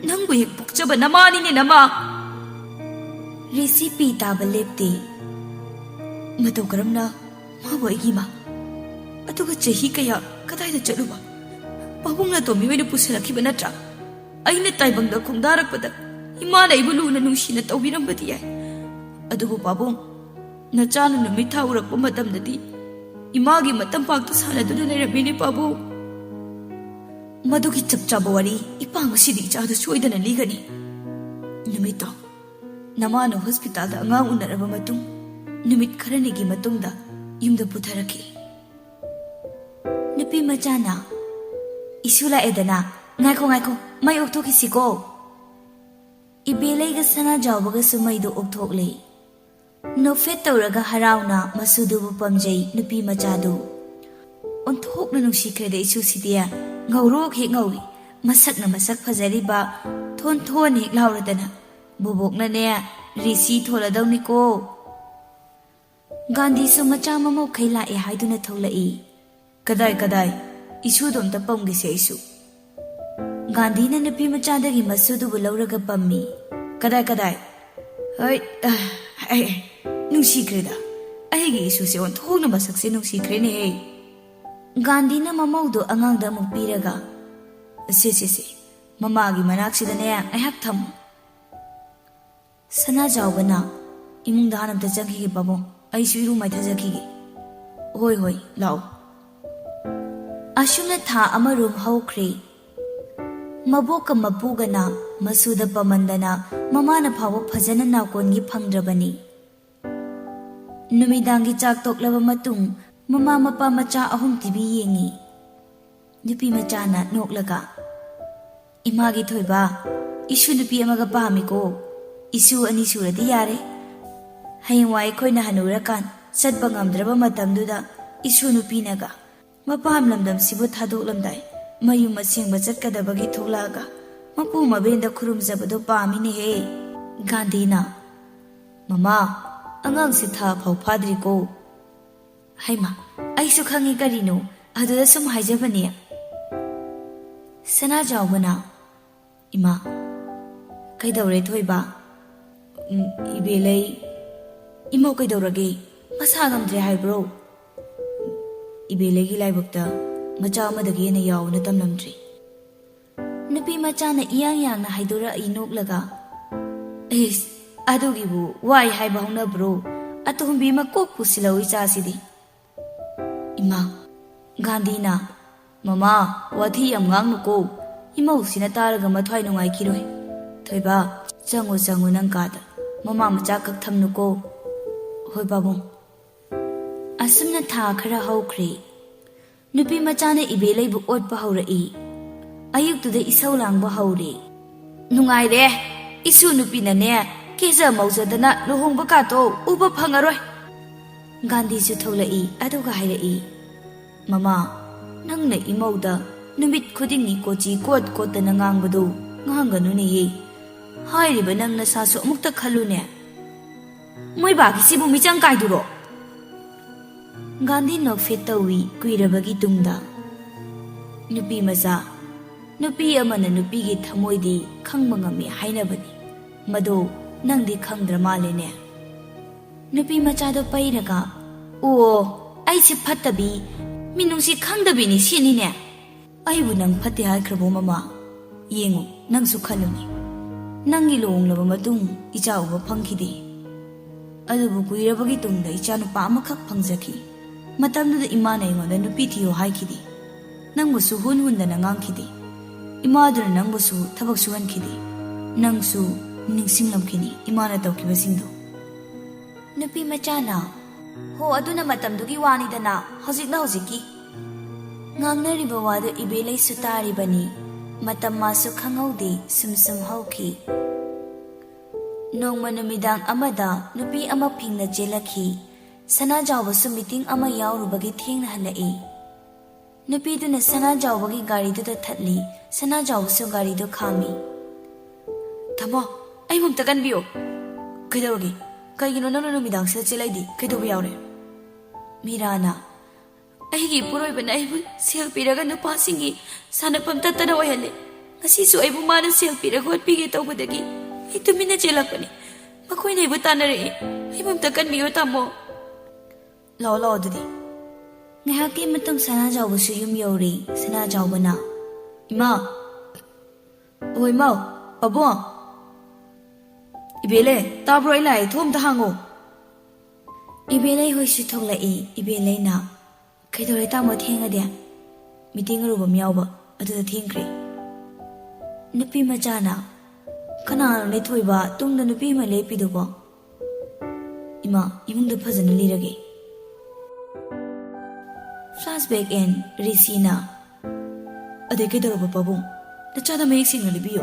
ꯅꯪꯕꯨ ꯍꯦꯛ ꯄꯣꯛꯆꯕ ꯅꯃꯥꯅꯤꯅꯦ ꯅꯃꯥ꯫ ꯔꯤꯁꯤ ꯄꯤ ꯇꯥꯕ ꯂꯦꯞꯇꯦ꯫ ꯃꯇꯧ ꯀꯔꯝꯅ ꯃꯥꯕꯨ ꯑꯩꯒꯤ ꯏꯃꯥ, ꯑꯗꯨꯒ ꯆꯍꯤ ꯀꯌꯥ ꯀꯗꯥꯏꯗ ꯆꯠꯂꯨꯕ? ꯄꯥꯕꯨꯡꯅ ꯇꯣꯝꯕꯤ ꯑꯣꯏꯅ ꯄꯨꯁꯤꯜꯂꯛꯈꯤꯕ ꯅꯠꯇ꯭ꯔꯥ? ꯑꯩꯅ ꯇꯥꯏꯕꯪꯗ ꯈꯣꯡꯗꯥꯔꯛꯄꯗ ꯏꯃꯥꯅ ꯑꯩꯕꯨ ꯂꯨꯅ ꯅꯨꯡꯁꯤꯅ ꯇꯧꯕꯤꯔꯝꯕꯗꯤ ꯌꯥꯏ, ꯑꯗꯨꯕꯨ ꯄꯥꯕꯨꯡ, ꯅꯆꯥꯅ ꯅꯨꯃꯤꯠ ꯊꯥ ꯎꯔꯛꯄ ꯃꯇꯝꯗꯗꯤ ꯏꯃꯥꯒꯤ ꯃꯇꯝꯄꯥꯛꯇ ꯁꯥꯟꯅꯗꯨꯅ ꯂꯩꯔꯝꯃꯤꯅꯦ ꯄꯥꯕꯨꯡ꯫ ꯃꯗꯨꯒꯤ ꯆꯞ ꯆꯥꯕ ꯋꯥꯔꯤ ꯏꯄꯥ ꯉꯁꯤꯗꯤ ꯏꯆꯥꯗ ꯁꯣꯏꯗꯅ ꯂꯤꯒꯅꯤ꯫ ꯅꯨꯃꯤꯠꯇꯣ ꯅꯃꯥꯅ ꯍꯣꯁꯄꯤꯇꯥꯜꯗ ꯑꯉꯥꯡ ꯎꯅꯔꯕ ꯃꯇꯨꯡ ꯅꯨꯃꯤꯠ ꯈꯔꯅꯤꯒꯤ ꯃꯇꯨꯡꯗ ꯌꯨꯝꯗ ꯄꯨꯊꯔꯛꯈꯤ꯫ ꯅꯨꯄꯤ ꯃꯆꯥꯅ, ꯏꯁꯨ ꯂꯥꯛꯑꯦꯗꯅ, ꯉꯥꯏꯈꯣ ꯃꯩ ꯑꯣꯛꯊꯣꯛꯈꯤꯁꯤꯀꯣ꯫ ꯏꯕꯦꯂꯩꯒ ꯁꯅꯥꯖꯥꯎꯕꯒꯁꯨ ꯃꯩꯗꯣ ꯑꯣꯛꯊꯣꯛꯂꯦ꯫ ꯅꯣꯛꯐꯦꯠ ꯇꯧꯔꯒ ꯍꯔꯥꯎꯅ ꯃꯁꯨꯗꯨꯕꯨ ꯄꯝꯖꯩ ꯅꯨꯄꯤ ꯃꯆꯥꯗꯨ꯫ ꯑꯣꯟꯊꯣꯛꯅ ꯅꯨꯡꯁꯤꯈ꯭ꯔꯦꯗ ꯏꯁꯨꯁꯤꯗꯤ, ꯉꯧꯔꯣꯛ ꯍꯦꯛ ꯉꯧꯏ, ꯃꯁꯛꯅ ꯃꯁꯛ ꯐꯖꯔꯤꯕ, ꯊꯣꯟ ꯍꯦꯛ ꯂꯥꯎꯔꯗꯅ, ꯕꯣꯕꯣꯛꯅꯅꯦ ꯔꯤꯁꯤ ꯊꯣꯜꯂꯗꯧꯅꯤꯀꯣ꯫ ꯒꯥꯟꯙꯤꯁꯨ ꯃꯆꯥ ꯃꯃꯧꯈꯩ ꯂꯥꯛꯑꯦ ꯍꯥꯏꯗꯨꯅ ꯊꯣꯛꯂꯛꯏ꯫ ꯀꯗꯥꯏ ꯏꯁꯨꯗꯣ ꯑꯝꯇ ꯄꯝꯒꯦꯁꯦ ꯑꯩꯁꯨ꯫ ꯒꯥꯟꯙꯤꯅ ꯅꯨꯄꯤ ꯃꯆꯥꯗꯒꯤ ꯃꯁꯨꯗꯨꯕꯨ ꯂꯧꯔꯒ ꯄꯝꯃꯤ꯫ ꯀꯗꯥꯏ ꯍꯣꯏ ꯅꯨꯡꯁꯤꯈ꯭ꯔꯦꯗ ꯑꯩꯒꯤ ꯏꯁꯨꯁꯦ ꯑꯣꯟꯊꯣꯛꯅ ꯃꯁꯛꯁꯦ ꯅꯨꯡꯁꯤꯈ꯭ꯔꯦꯅꯦꯍꯦ꯫ ꯒꯥꯟꯙꯤꯅ ꯃꯃꯧꯗꯣ ꯑꯉꯥꯡꯗ ꯑꯃꯨꯛ ꯄꯤꯔꯒ ꯁꯦ ꯃꯃꯥꯒꯤ ꯃꯅꯥꯛꯁꯤꯗꯅꯦ ꯑꯩꯍꯥꯛ ꯊꯝꯃꯨ꯫ ꯁꯅꯥꯖꯥꯎꯕꯅ ꯏꯃꯨꯡꯗ ꯍꯥꯟꯅ ꯑꯝꯇ ꯆꯪꯈꯤꯒꯦ ꯄꯥꯕꯨꯡ, ꯑꯩꯁꯨ ꯏꯔꯨ ꯃꯥꯏꯊꯖꯈꯤꯒꯦ꯫ ꯍꯣꯏ ꯂꯥꯛꯑꯣ꯫ ꯑꯁꯨꯝꯅ ꯊꯥ ꯑꯃꯔꯣꯝ ꯍꯧꯈ꯭ꯔꯦ꯫ ꯃꯕꯣꯛꯀ ꯃꯄꯨꯒꯅ ꯃꯁꯨꯗ ꯄꯃꯟꯗꯅ ꯃꯃꯥꯅ ꯐꯥꯎꯕ ꯐꯖꯅ ꯅꯥꯀꯣꯟꯒꯤ ꯐꯪꯗ꯭ꯔꯕꯅꯤ꯫ ꯅꯨꯃꯤꯗꯥꯡꯒꯤ ꯆꯥꯛ ꯇꯣꯛꯂꯕ ꯃꯇꯨꯡ ꯃꯃꯥ ꯃꯄꯥ ꯃꯆꯥ ꯑꯍꯨꯝ ꯇꯤꯚꯤ ꯌꯦꯡꯉꯤ꯫ ꯅꯨꯄꯤ ꯃꯆꯥꯅ ꯅꯣꯛꯂꯒ, ꯏꯃꯥꯒꯤ ꯊꯣꯏꯕ, ꯏꯁꯨ ꯅꯨꯄꯤ ꯑꯃꯒ ꯄꯥꯝꯃꯤꯀꯣ, ꯏꯁꯨ 2 ꯁꯨꯔꯗꯤ ꯌꯥꯔꯦ꯫ ꯍꯌꯦꯡꯋꯥꯏ ꯑꯩꯈꯣꯏꯅ ꯍꯟꯅꯨꯔꯀꯥꯟ ꯆꯠꯄ ꯉꯝꯗ꯭ꯔꯕ ꯃꯇꯝꯗꯨꯗ ꯏꯁꯨ ꯅꯨꯄꯤꯅꯒ ꯃꯄꯥꯝ ꯂꯝꯗꯝꯁꯤꯕꯨ ꯊꯥꯗꯣꯛꯂꯝꯗꯥꯏ ꯃꯌꯨꯝ ꯑꯁꯦꯡꯕ ꯆꯠꯀꯗꯕꯒꯤ ꯊꯣꯛꯂꯛꯑꯒ ꯃꯄꯨ ꯃꯕꯦꯟꯗ ꯈꯨꯔꯨꯝꯖꯕꯗꯣ ꯄꯥꯝꯃꯤꯅꯦꯍꯦ꯫ ꯒꯥꯟꯙꯤꯅ, ꯃꯃꯥ ꯑꯉꯥꯡꯁꯦ ꯊꯥ ꯐꯥꯎ ꯐꯥꯗ꯭ꯔꯤꯀꯣ꯫ ꯍꯩꯃꯥ ꯑꯩꯁꯨ ꯈꯪꯉꯤ ꯀꯔꯤꯅꯣ, ꯑꯗꯨꯗ ꯁꯨꯝ ꯍꯥꯏꯖꯕꯅꯦ꯫ ꯁꯅꯥꯖꯥꯎꯕꯅ, ꯏꯃꯥ ꯀꯩꯗꯧꯔꯦ ꯊꯣꯏꯕ? ꯏꯕꯦꯂꯩ, ꯏꯃꯧ ꯀꯩꯗꯧꯔꯒꯦ? ꯃꯁꯥ ꯉꯝꯗ꯭ꯔꯦ ꯍꯥꯏꯕ꯭ꯔꯣ? ꯏꯕꯦꯂꯩꯒꯤ ꯂꯥꯏꯕꯛꯇ ꯃꯆꯥ ꯑꯃꯗꯒꯤ ꯍꯦꯟꯅ ꯌꯥꯎꯅ ꯇꯝꯂꯝꯗ꯭ꯔꯤ꯫ ꯅꯨꯄꯤ ꯃꯆꯥꯅ ꯏꯌꯥꯡ ꯌꯥꯡꯅ ꯍꯥꯏꯗꯣꯔꯛꯏ ꯅꯣꯛꯂꯒ, ꯑꯗꯨꯒꯤꯕꯨ ꯋꯥꯏ ꯍꯥꯏꯕ ꯍꯧꯅꯕ꯭ꯔꯣ? ꯑꯇꯣꯝꯕꯤ ꯑꯃ ꯀꯣꯛ ꯄꯨꯁꯤꯜꯂꯧ ꯏꯆꯥꯁꯤꯗꯤ꯫ ꯏꯃꯥ, ꯒꯥꯟꯙꯤꯅ, ꯃꯃꯥ ꯋꯥꯊꯤ ꯌꯥꯝ ꯉꯥꯡꯅꯨꯀꯣ, ꯏꯃꯧꯁꯤꯅ ꯇꯥꯔꯒ ꯃꯊ꯭ꯋꯥꯏ ꯅꯨꯡꯉꯥꯏꯈꯤꯔꯣꯏ꯫ ꯊꯣꯏꯕ ꯆꯪꯉꯨ ꯅꯪ ꯀꯥꯗ, ꯃꯃꯥ ꯃꯆꯥ ꯈꯛ ꯊꯝꯅꯨꯀꯣ꯫ ꯍꯣꯏ ꯄꯥꯕꯨꯡ꯫ ꯑꯁꯨꯝꯅ ꯊꯥ ꯈꯔ ꯍꯧꯈ꯭ꯔꯦ꯫ ꯅꯨꯄꯤ ꯃꯆꯥꯅ ꯏꯕꯦꯂꯩꯕꯨ ꯑꯣꯠꯄ ꯍꯧꯔꯛꯏ꯫ ꯑꯌꯨꯛꯇꯨꯗ ꯏꯁꯧ ꯂꯥꯡꯕ ꯍꯧꯔꯦ꯫ ꯅꯨꯡꯉꯥꯏꯔꯦ, ꯏꯁꯨ ꯅꯨꯄꯤꯅꯅꯦ ꯀꯦꯖ ꯃꯧꯖꯗꯅ ꯂꯨꯍꯣꯡꯕ ꯀꯥꯇꯣ ꯎꯕ ꯐꯪꯉꯔꯣꯏ꯫ ꯒꯥꯟꯙꯤꯁꯨ ꯊꯣꯛꯂꯛꯏ ꯑꯗꯨꯒ ꯍꯥꯏꯔꯛꯏ, ꯃꯃꯥ ꯅꯪꯅ ꯏꯃꯧꯗ ꯅꯨꯃꯤꯠ ꯈꯨꯗꯤꯡꯒꯤ ꯀꯣꯆꯤ ꯀꯣꯠꯇꯅ ꯉꯥꯡꯕꯗꯣ ꯉꯥꯡꯒꯅꯨꯅꯦꯍꯦ꯫ ꯍꯥꯏꯔꯤꯕ ꯅꯪ ꯅꯁꯥꯁꯨ ꯑꯃꯨꯛꯇ ꯈꯜꯂꯨꯅꯦ, ꯃꯣꯏꯕꯥꯒꯤꯁꯤꯕꯨ ꯃꯤꯆꯪ ꯀꯥꯏꯗꯨꯔꯣ? ꯒꯥꯟꯙꯤ ꯅꯣꯛꯐꯦꯠ ꯇꯧꯏ ꯀꯨꯏꯔꯕꯒꯤ ꯇꯨꯡꯗ꯫ ꯅꯨꯄꯤ ꯃꯆꯥ, ꯅꯨꯄꯤ ꯑꯃꯅ ꯅꯨꯄꯤꯒꯤ ꯊꯃꯣꯏꯗꯤ ꯈꯪꯕ ꯉꯝꯃꯤ ꯍꯥꯏꯅꯕꯅꯤ, ꯃꯗꯣ ꯅꯪꯗꯤ ꯈꯪꯗ꯭ꯔ ꯃꯥꯜꯂꯦꯅꯦ꯫ ꯅꯨꯄꯤ ꯃꯆꯥꯗꯣ ꯄꯩꯔꯒ, ꯑꯣ ꯑꯩꯁꯦ ꯐꯠꯇꯕꯤ, ꯃꯤꯅꯨꯡꯁꯤ ꯈꯪꯗꯕꯤꯅꯤ ꯁꯤꯅꯤꯅꯦ꯫ ꯑꯩꯕꯨ ꯅꯪ ꯐꯠꯇꯦ ꯍꯥꯏꯈ꯭ꯔꯕꯣ ꯃꯃꯥ? ꯌꯦꯡꯉꯨ ꯅꯪꯁꯨ ꯈꯜꯂꯨꯅꯦ, ꯅꯪꯒꯤ ꯂꯨꯍꯣꯡꯂꯕ ꯃꯇꯨꯡ ꯏꯆꯥ ꯎꯕ ꯐꯪꯈꯤꯗꯦ, ꯑꯗꯨꯕꯨ ꯀꯨꯏꯔꯕꯒꯤ ꯇꯨꯡꯗ ꯏꯆꯥ ꯅꯨꯄꯥ ꯑꯃꯈꯛ ꯐꯪꯖꯈꯤ꯫ ꯃꯇꯝꯗꯨꯗ ꯏꯃꯥꯅ ꯑꯩꯉꯣꯟꯗ ꯅꯨꯄꯤ ꯊꯤꯌꯣ ꯍꯥꯏꯈꯤꯗꯦ, ꯅꯪꯕꯨꯁꯨ ꯍꯨꯟꯗꯅ ꯉꯥꯡꯈꯤꯗꯦ, ꯏꯃꯥꯗꯨꯅ ꯅꯪꯕꯨꯁꯨ ꯊꯕꯛ ꯁꯨꯍꯟꯈꯤꯗꯦ꯫ ꯅꯪꯁꯨ ꯅꯤꯡꯁꯤꯡꯂꯝꯈꯤꯅꯤ ꯏꯃꯥꯅ ꯇꯧꯈꯤꯕꯁꯤꯡꯗꯣ꯫ ꯅꯨꯄꯤ ꯃꯆꯥꯅ, ꯍꯣ ꯑꯗꯨꯅ ꯃꯇꯝꯗꯨꯒꯤ ꯋꯥꯅꯤꯗꯅ, ꯍꯧꯖꯤꯛꯅ ꯍꯧꯖꯤꯛꯀꯤ꯫ ꯉꯥꯡꯅꯔꯤꯕ ꯋꯥꯗꯨ ꯏꯕꯦꯂꯩꯁꯨ ꯇꯥꯔꯤꯕꯅꯤ꯫ ꯃꯇꯝ ꯃꯥꯁꯨ ꯈꯪꯍꯧꯗꯦ ꯁꯨꯝ ꯍꯧꯈꯤ꯫ ꯅꯣꯡꯃ ꯅꯨꯃꯤꯗꯥꯡ ꯑꯃꯗ ꯅꯨꯄꯤ ꯑꯃ ꯐꯤꯡꯅ ꯆꯦꯜꯂꯛꯈꯤ꯫ ꯁꯅꯥꯖꯥꯎꯕꯁꯨ ꯃꯤꯇꯤꯡ ꯑꯃ ꯌꯥꯎꯔꯨꯕꯒꯤ ꯊꯦꯡꯅ ꯍꯜꯂꯛꯏ꯫ ꯅꯨꯄꯤꯗꯨꯅ ꯁꯅꯥꯖꯥꯎꯕꯒꯤ ꯒꯥꯔꯤꯗꯨꯗ ꯊꯠꯂꯤ꯫ ꯁꯅꯥꯖꯥꯎꯕꯁꯨ ꯒꯥꯔꯤꯗꯨ ꯈꯥꯝꯃꯤ꯫ ꯊꯝꯃꯣ, ꯑꯩꯕꯨ ꯑꯝꯇ ꯀꯟꯕꯤꯌꯣ꯫ ꯀꯩꯗꯧꯔꯒꯦ? ꯀꯩꯒꯤꯅꯣ ꯅꯪꯅ ꯅꯨꯃꯤꯗꯥꯡꯁꯤꯗ ꯆꯦꯜꯂꯛꯏꯗꯤ? ꯀꯩꯗꯧꯕ ꯌꯥꯎꯔꯦ? ꯃꯤꯔꯥꯅ, ꯑꯩꯒꯤ ꯏꯄꯨꯔꯣꯏꯕꯅ ꯑꯩꯕꯨ ꯁꯦꯜ ꯄꯤꯔꯒ ꯅꯨꯄꯥꯁꯤꯡꯒꯤ ꯁꯥꯟꯅꯐꯝ ꯇꯠꯇꯅ ꯑꯣꯏꯍꯜꯂꯦ꯫ ꯉꯁꯤꯁꯨ ꯑꯩꯕꯨ ꯃꯥꯅ ꯁꯦꯜ ꯄꯤꯔꯒ ꯍꯣꯠꯄꯤꯒꯦ ꯇꯧꯕꯗꯒꯤ ꯑꯩ ꯇꯨꯃꯤꯟꯅ ꯆꯦꯜꯂꯛꯄꯅꯤ꯫ ꯃꯈꯣꯏꯅ ꯑꯩꯕꯨ ꯇꯥꯟꯅꯔꯛꯏ꯫ ꯑꯩꯕꯨ ꯑꯝꯇ ꯀꯟꯕꯤꯌꯣ ꯇꯥꯃꯣ꯫ ꯂꯥꯛꯑꯣ ꯑꯗꯨꯗꯤ꯫ ꯉꯥꯏꯍꯥꯛꯀꯤ ꯃꯇꯨꯡ ꯁꯅꯥꯖꯥꯎꯕꯁꯨ ꯌꯨꯝ ꯌꯧꯔꯤ꯫ ꯁꯅꯥꯖꯥꯎꯕꯅ, ꯏꯃꯥ, ꯑꯣ ꯏꯃꯥ, ꯄꯥꯕꯨꯡ, ꯏꯕꯦꯂꯩ ꯇꯥꯕ꯭ꯔꯣ? ꯑꯩ ꯂꯥꯛꯑꯦ, ꯊꯣꯡ ꯑꯝꯇ ꯍꯥꯡꯉꯣ꯫ ꯏꯕꯦꯂꯩ ꯍꯣꯏꯁꯨ ꯊꯣꯛꯂꯛꯏ꯫ ꯏꯕꯦꯂꯩꯅ, ꯀꯩꯗꯧꯔꯦ ꯇꯥꯃꯣ ꯊꯦꯡꯉꯗꯤ? ꯃꯤꯇꯤꯡ ꯑꯔꯨꯕ ꯑꯃ ꯌꯥꯎꯕ, ꯑꯗꯨꯗ ꯊꯦꯡꯈ꯭ꯔꯦ꯫ ꯅꯨꯄꯤ ꯃꯆꯥꯅ, ꯀꯅꯥꯅꯣꯅꯦ ꯊꯣꯏꯕ ꯇꯨꯡꯗ ꯅꯨꯄꯤ ꯑꯃ ꯂꯦꯞꯄꯤꯗꯨꯕꯣ? ꯏꯃꯥ, ꯏꯃꯨꯡꯗ ꯐꯖꯅ ꯂꯤꯔꯒꯦ꯫ ꯐ꯭ꯂꯥꯁꯕꯦꯛ ꯑꯦꯟ ꯔꯤꯁꯤꯅ, ꯑꯗꯩ ꯀꯩꯗꯧꯔꯕ ꯄꯥꯕꯨꯡ? ꯅꯆꯥꯗ ꯃꯌꯦꯛ ꯁꯦꯡꯅ ꯂꯤꯕꯤꯌꯣ꯫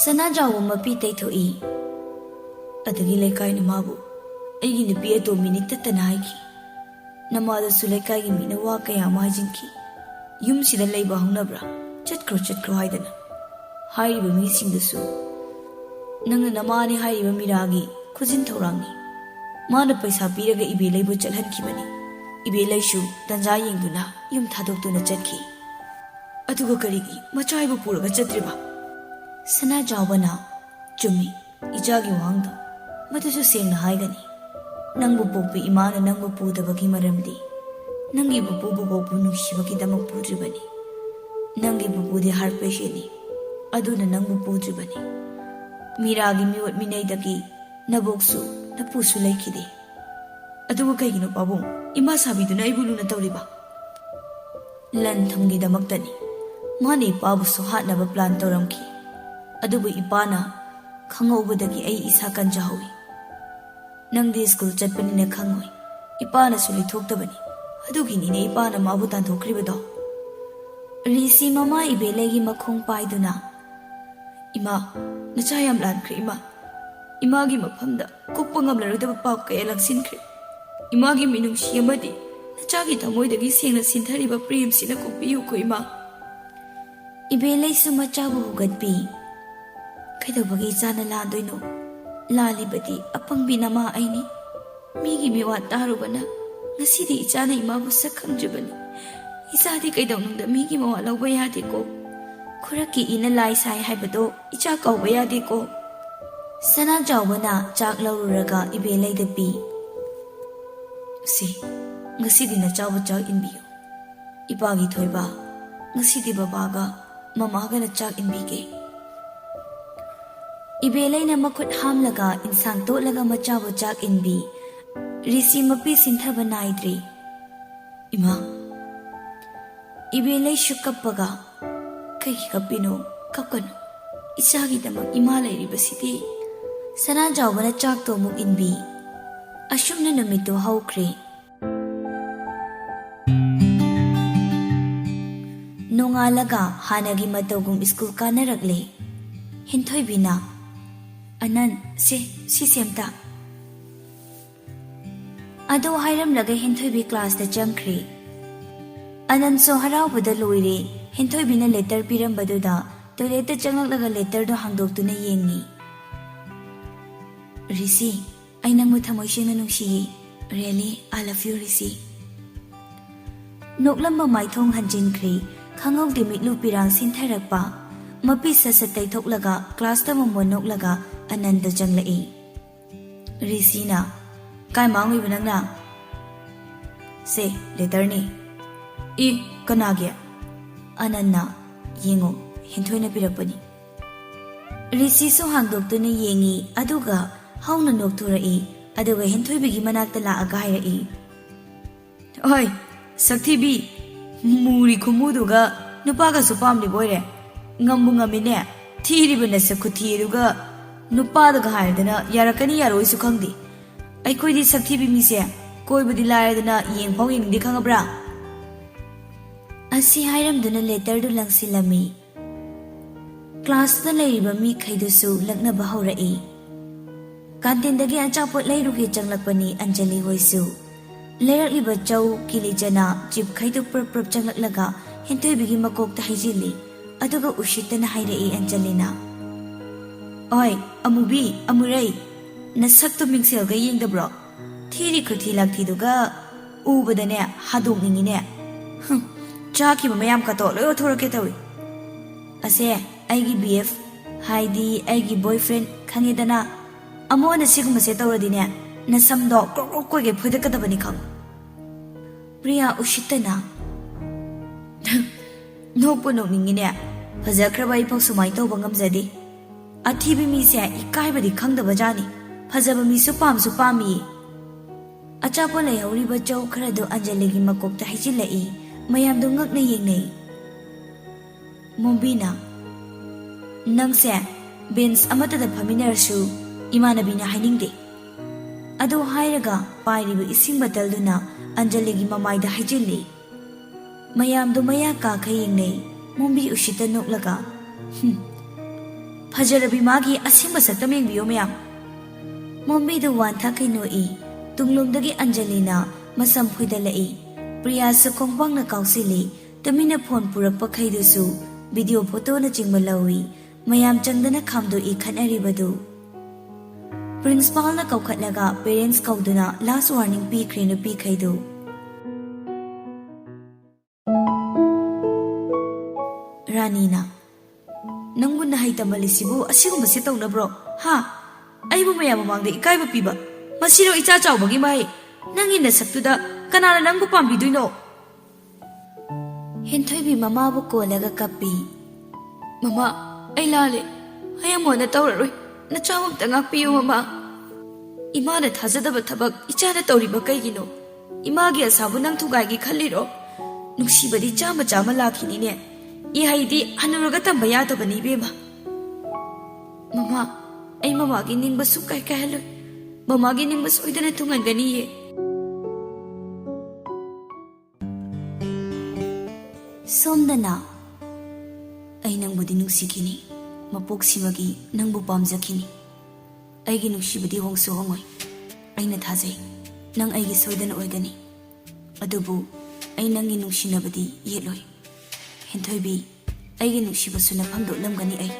ꯁꯅꯥꯖꯥꯎꯕ ꯃꯄꯤ ꯇꯩꯊꯣꯛꯏ꯫ ꯑꯗꯒꯤ ꯂꯩꯀꯥꯏꯅ ꯃꯥꯕꯨ ꯑꯩꯒꯤ ꯅꯨꯄꯤ ꯑꯇꯣꯝꯕꯤꯅꯤ ꯇꯠꯇꯅ ꯍꯥꯏꯈꯤ꯫ ꯅꯃꯥꯗꯁꯨ ꯂꯩꯀꯥꯏꯒꯤ ꯃꯤꯅ ꯋꯥ ꯀꯌꯥ ꯑꯃ ꯍꯥꯏꯖꯤꯟꯈꯤ꯫ ꯌꯨꯝꯁꯤꯗ ꯂꯩꯕ ꯍꯧꯅꯕ꯭ꯔꯥ? ꯆꯠꯈ꯭ꯔꯣ ꯍꯥꯏꯗꯅ꯫ ꯍꯥꯏꯔꯤꯕ ꯃꯤꯁꯤꯡꯗꯨꯁꯨ ꯅꯪꯅ ꯅꯃꯥꯅꯤ ꯍꯥꯏꯔꯤꯕ ꯃꯤꯔꯥꯒꯤ ꯈꯨꯖꯤꯟ ꯊꯧꯔꯥꯡꯅꯤ꯫ माना पैसा पीरगा इबेलैबु चलहनखिबनी इबेलैसु तंजा येंदुना युम थादोक्तुना चटखि अदुगा करिगी मचाइबु पुरगा चत्रिबा सना जावना चुम्मी इजागी वांगदो मदुसु सेंगना हाइगनी नंगबु पोक्पि इमाना नंगबु पुदबगी मरमदि नंगी बुबु बोबु नुसिबगी दमक पुद्रिबनी नंगी बुबुदि हार्ट पेशेंटनी अदुना नंगबु पुद्रिबनी मीरागी मिवत मिनैदगी नबोक्सु नपुसु लैखिदे अदुगा कैगिनो पाबुं इमा साबिदुना आइबु लुना तौरिबा लन थमगी दमक्तनी माने इपाबुसु हाटनबा प्लान तौरमखि अदुबु इपाना खंगौबदगी आई इसा कंजाहौई नंगदि स्कूल चटपनिना खंगोई इपाना सुलि थोक्तबनी अदुगिनिने इपाना माबु तांथोख्रिबदो रिसी ममा इबेलेगी मखोंग पाइदुना इमा नचा याम लानख्रे इमागी मफमदा कोक्पा ngamlarudaba पाप कया लंगसिनख्रे इमागी मिनुंगसी अमदि नचागी थमोइदगी सेंगना सिंथरिबा प्रेमसिना कोक्पियु को इमा इबेलेसु मचाबु हुगतपि कैदबगी जाना लादोइनो लालिबदी अपंगबि नमा आइनि मीगी मिवा तारुबना ngasidi ichana imabu sakhangdribani isadi kaidawnungda migi mawa lawba yade ko khuraki ina lai sai haibado icha kawba yade ko sana jawbana chak lawruraga ibelai da pi si ngasidi na chawba chak inbiyo ipagi thoiba ngasidi babaga mamaga na chak inbige ibelai na makut hamlaga insang tolaga machabu chak inbi रिसी मपी सिंथब नाइद्री इमा इबेलै शुकप्पगा कई कपिनो कपकनो इचागी दमक इमा लैरिबसिति सना जावना चाक तो मुक इनबी अशुमना नमितो हौख्रे नोंगालगा हानगी मतोगुम school कानरगले हिंथोइबिना अनन से सेमता अदो हाइरम लगे हिंथोइबी क्लास द चंख्री अनंसो हराउबद लोइरे हिंथोइबीना लेटर पिरंबदुदा टॉयलेट चंगलगा लेटर दो हांगदोक्तुना येंगी रिसी आई नंगमु थमोइसेंना नुंसिये really I love you Risi नोकलंबा माइथोंग हंजिनख्री खंगौदे मिटलु पिरांग सिंथरकपा मपी ससत तैथोक्लगा क्लास द ममो नोकलगा अनंत चंगलई रिसीना काय मांगई बनंगना से लेटर ने ई कनागे अनन्ना येंगो हिंथोइना पिरपनी रिसी सो हांगदोक्तुना येंगी अदुगा हाउना नोक्थुरई अदुगा हिंथोइबिगी मनाक्ता लाअगा हाइरई ओय सक्थिबी मुरी खुमुदुगा नुपागा सुपामलि बोइरे ngambu ngamine thiribana sakuthiruga nupada haidana yarakani yaroi su khangdi ꯑꯩꯈꯣꯏꯗꯤ ꯁꯛꯊꯤꯕꯤ ꯃꯤꯁꯦ ꯀꯣꯏꯕꯗꯤ ꯂꯥꯏꯔꯗꯅ ꯌꯦꯡꯐꯥꯎ ꯌꯦꯡꯅꯤꯡꯗꯦ ꯈꯪꯉꯕ꯭ꯔꯥ ꯑꯁꯤ ꯍꯥꯏꯔꯝꯗꯨꯅ ꯂꯦꯇꯔꯗꯨ ꯂꯪꯁꯤꯜꯂꯝꯃꯤ ꯀ꯭ꯂꯥꯁꯇ ꯂꯩꯔꯤꯕ ꯃꯤꯈꯩꯗꯨꯁꯨ ꯂꯛꯅꯕ ꯍꯧꯔꯛꯏ ꯀꯥꯟꯇꯤꯟꯗꯒꯤ ꯑꯆꯥꯄꯣꯠ ꯂꯩꯔꯨꯒꯦ ꯆꯪꯂꯛꯄꯅꯤ ꯑꯟꯖꯂꯤ ꯍꯣꯏꯁꯨ ꯂꯩꯔꯛꯂꯤꯕ ꯆꯧ ꯀꯤꯂꯤꯆꯅꯥ ꯆꯤꯞꯈꯩꯗꯨ ꯄ꯭ꯔꯞ ꯄ꯭ꯔꯞ ꯆꯪꯂꯛꯂꯒ ꯍꯦꯟꯊꯣꯏꯕꯤꯒꯤ ꯃꯀꯣꯛꯇ ꯍꯩꯖꯤꯜꯂꯤ ꯑꯗꯨꯒ ꯎꯁꯤꯠꯇꯅ ꯍꯥꯏꯔꯛꯏ ꯑꯟꯖꯂꯤꯅ ꯑꯣꯏ ꯑꯃꯨꯕꯤ ꯑꯃꯨꯔꯩ नसक्तो मिंगसेलगा येंगदब्रो थीरी खुथी लाक्थीदुगा उबदने हादोंनिंगिने चाखिबा मयाम कातो लोय थोरके तवी असे आइगी बीएफ हाइदी आइगी बॉयफ्रेंड खंगेदना अमोना सिगुमसे तौरदिने नसमदो क्रोक्रोक कोगे फुदकदबनि खंग प्रिया उशितना नोकपो नोकनिंगिने फजख्रबा इफाव सुमाइ तौबा ngamjadi अथीबी मीसे इकाइबदि खंगदबा जानी फजब मीसु पामी अचापो लेहौरिबा चौ खरदो अंजलिगी मकोक्ता हिजिल्लई मयामदो ngakna yengnei मोम्बीना नंगसे बेंस अमतदा फमिनरसु इमानबीना हाइनिंगदे अदो हाइरगा पाइरिबा इसिंग बतलदुना अंजलिगी ममाइदा हाइजिल्ली मयामदो मया काखा yengnei मोम्बी उशिता नोकलगा फजरबी मागी असिंबा सक्तम येंगबियो मयाम मोम्बीदो वांथा कैनोई तुंगलोंदगी अंजलिना मसम फुइदलई प्रियासु खोंगपांगना काउसिली तमिना फोन पुरकपा खैदुसु वीडियो फोटो न चिंगबा लवी मयाम चंगदना खामदो ई खनरिबदु प्रिंसिपालना कौखꯠलगा पेरेंट्स कौदुना लास्ट वार्निंग पीख्रे नुपीखैदु रानीना नंगु नहाइतमलिसिबु असिगुमसे तौनब्रो हा अइबु मयाम ममांगदे इकाइबा पीबा मसिरो इचा चावबगी माइ नंगी नसक्तुदा कनाना नंगु पाम्बिदुइनो हेंथोइबी ममाबु कोलगा कप्पी ममा अइ लाले हयमोना तौररोइ नचामक्ता ngakpiyu mama imana thajadaba thabak ichana tawriba kaigino imagi asabu nang thugaigi khalliro nuksibadi chama chama lakhini ne I haidi hanuraga tamba yadabani beba mama ai mama gi ningba su kai kai halo mama gi ningba soidana thungangani ye somdana ai nangbudi nuksikini mapoksimagi nangbu pamjakini aigi nuksibadi hongsu hongoi aina thajai nang aigi soidana oigani adubu ai nangi nuksinabadi yeloi hentoibi aigi nuksibasu nafamdo lamgani ai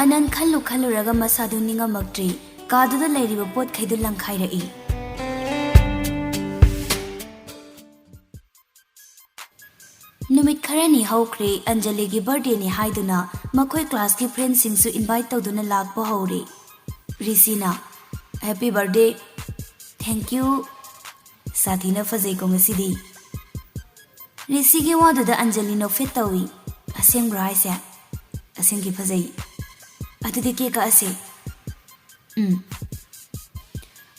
anan khallu raga masadu ninga magtri kaduda lairiba pot khaidu langkhaira I numit kharani hawkre anjali gi birthday ni haiduna makhoi class ki friends singsu invite tawduna lakpa hawri risina happy birthday thank you sathina fazai ko ngasidi risi gi waduda anjali no fit tawi aseng brai se aseng gi fazai adudi ke ka ase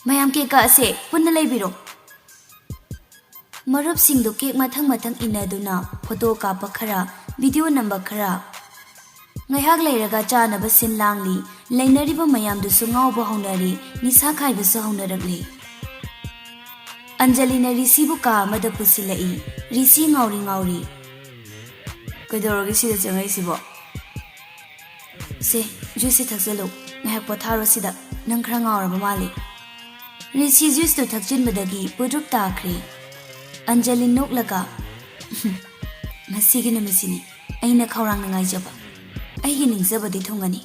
mayam ke ka ase punna leibiro marup singdo kek mathang inaduna photo kapa khara video number khara ngaihak leiraga chana ba sin langli leinariba mayam du sungau ba honari nisa khai ba so honarakli anjali na risibu ka mada pusilai risi ngauri kodorogi sida jangai sibo se juice thakjalo ngaihak potharo sida nang khara ngaura ba mali risi juice to thakjin badagi pudrup takri Anjali noklaga Masigi namisini aina khawrang nangaijaba aigi ningzabadi thongani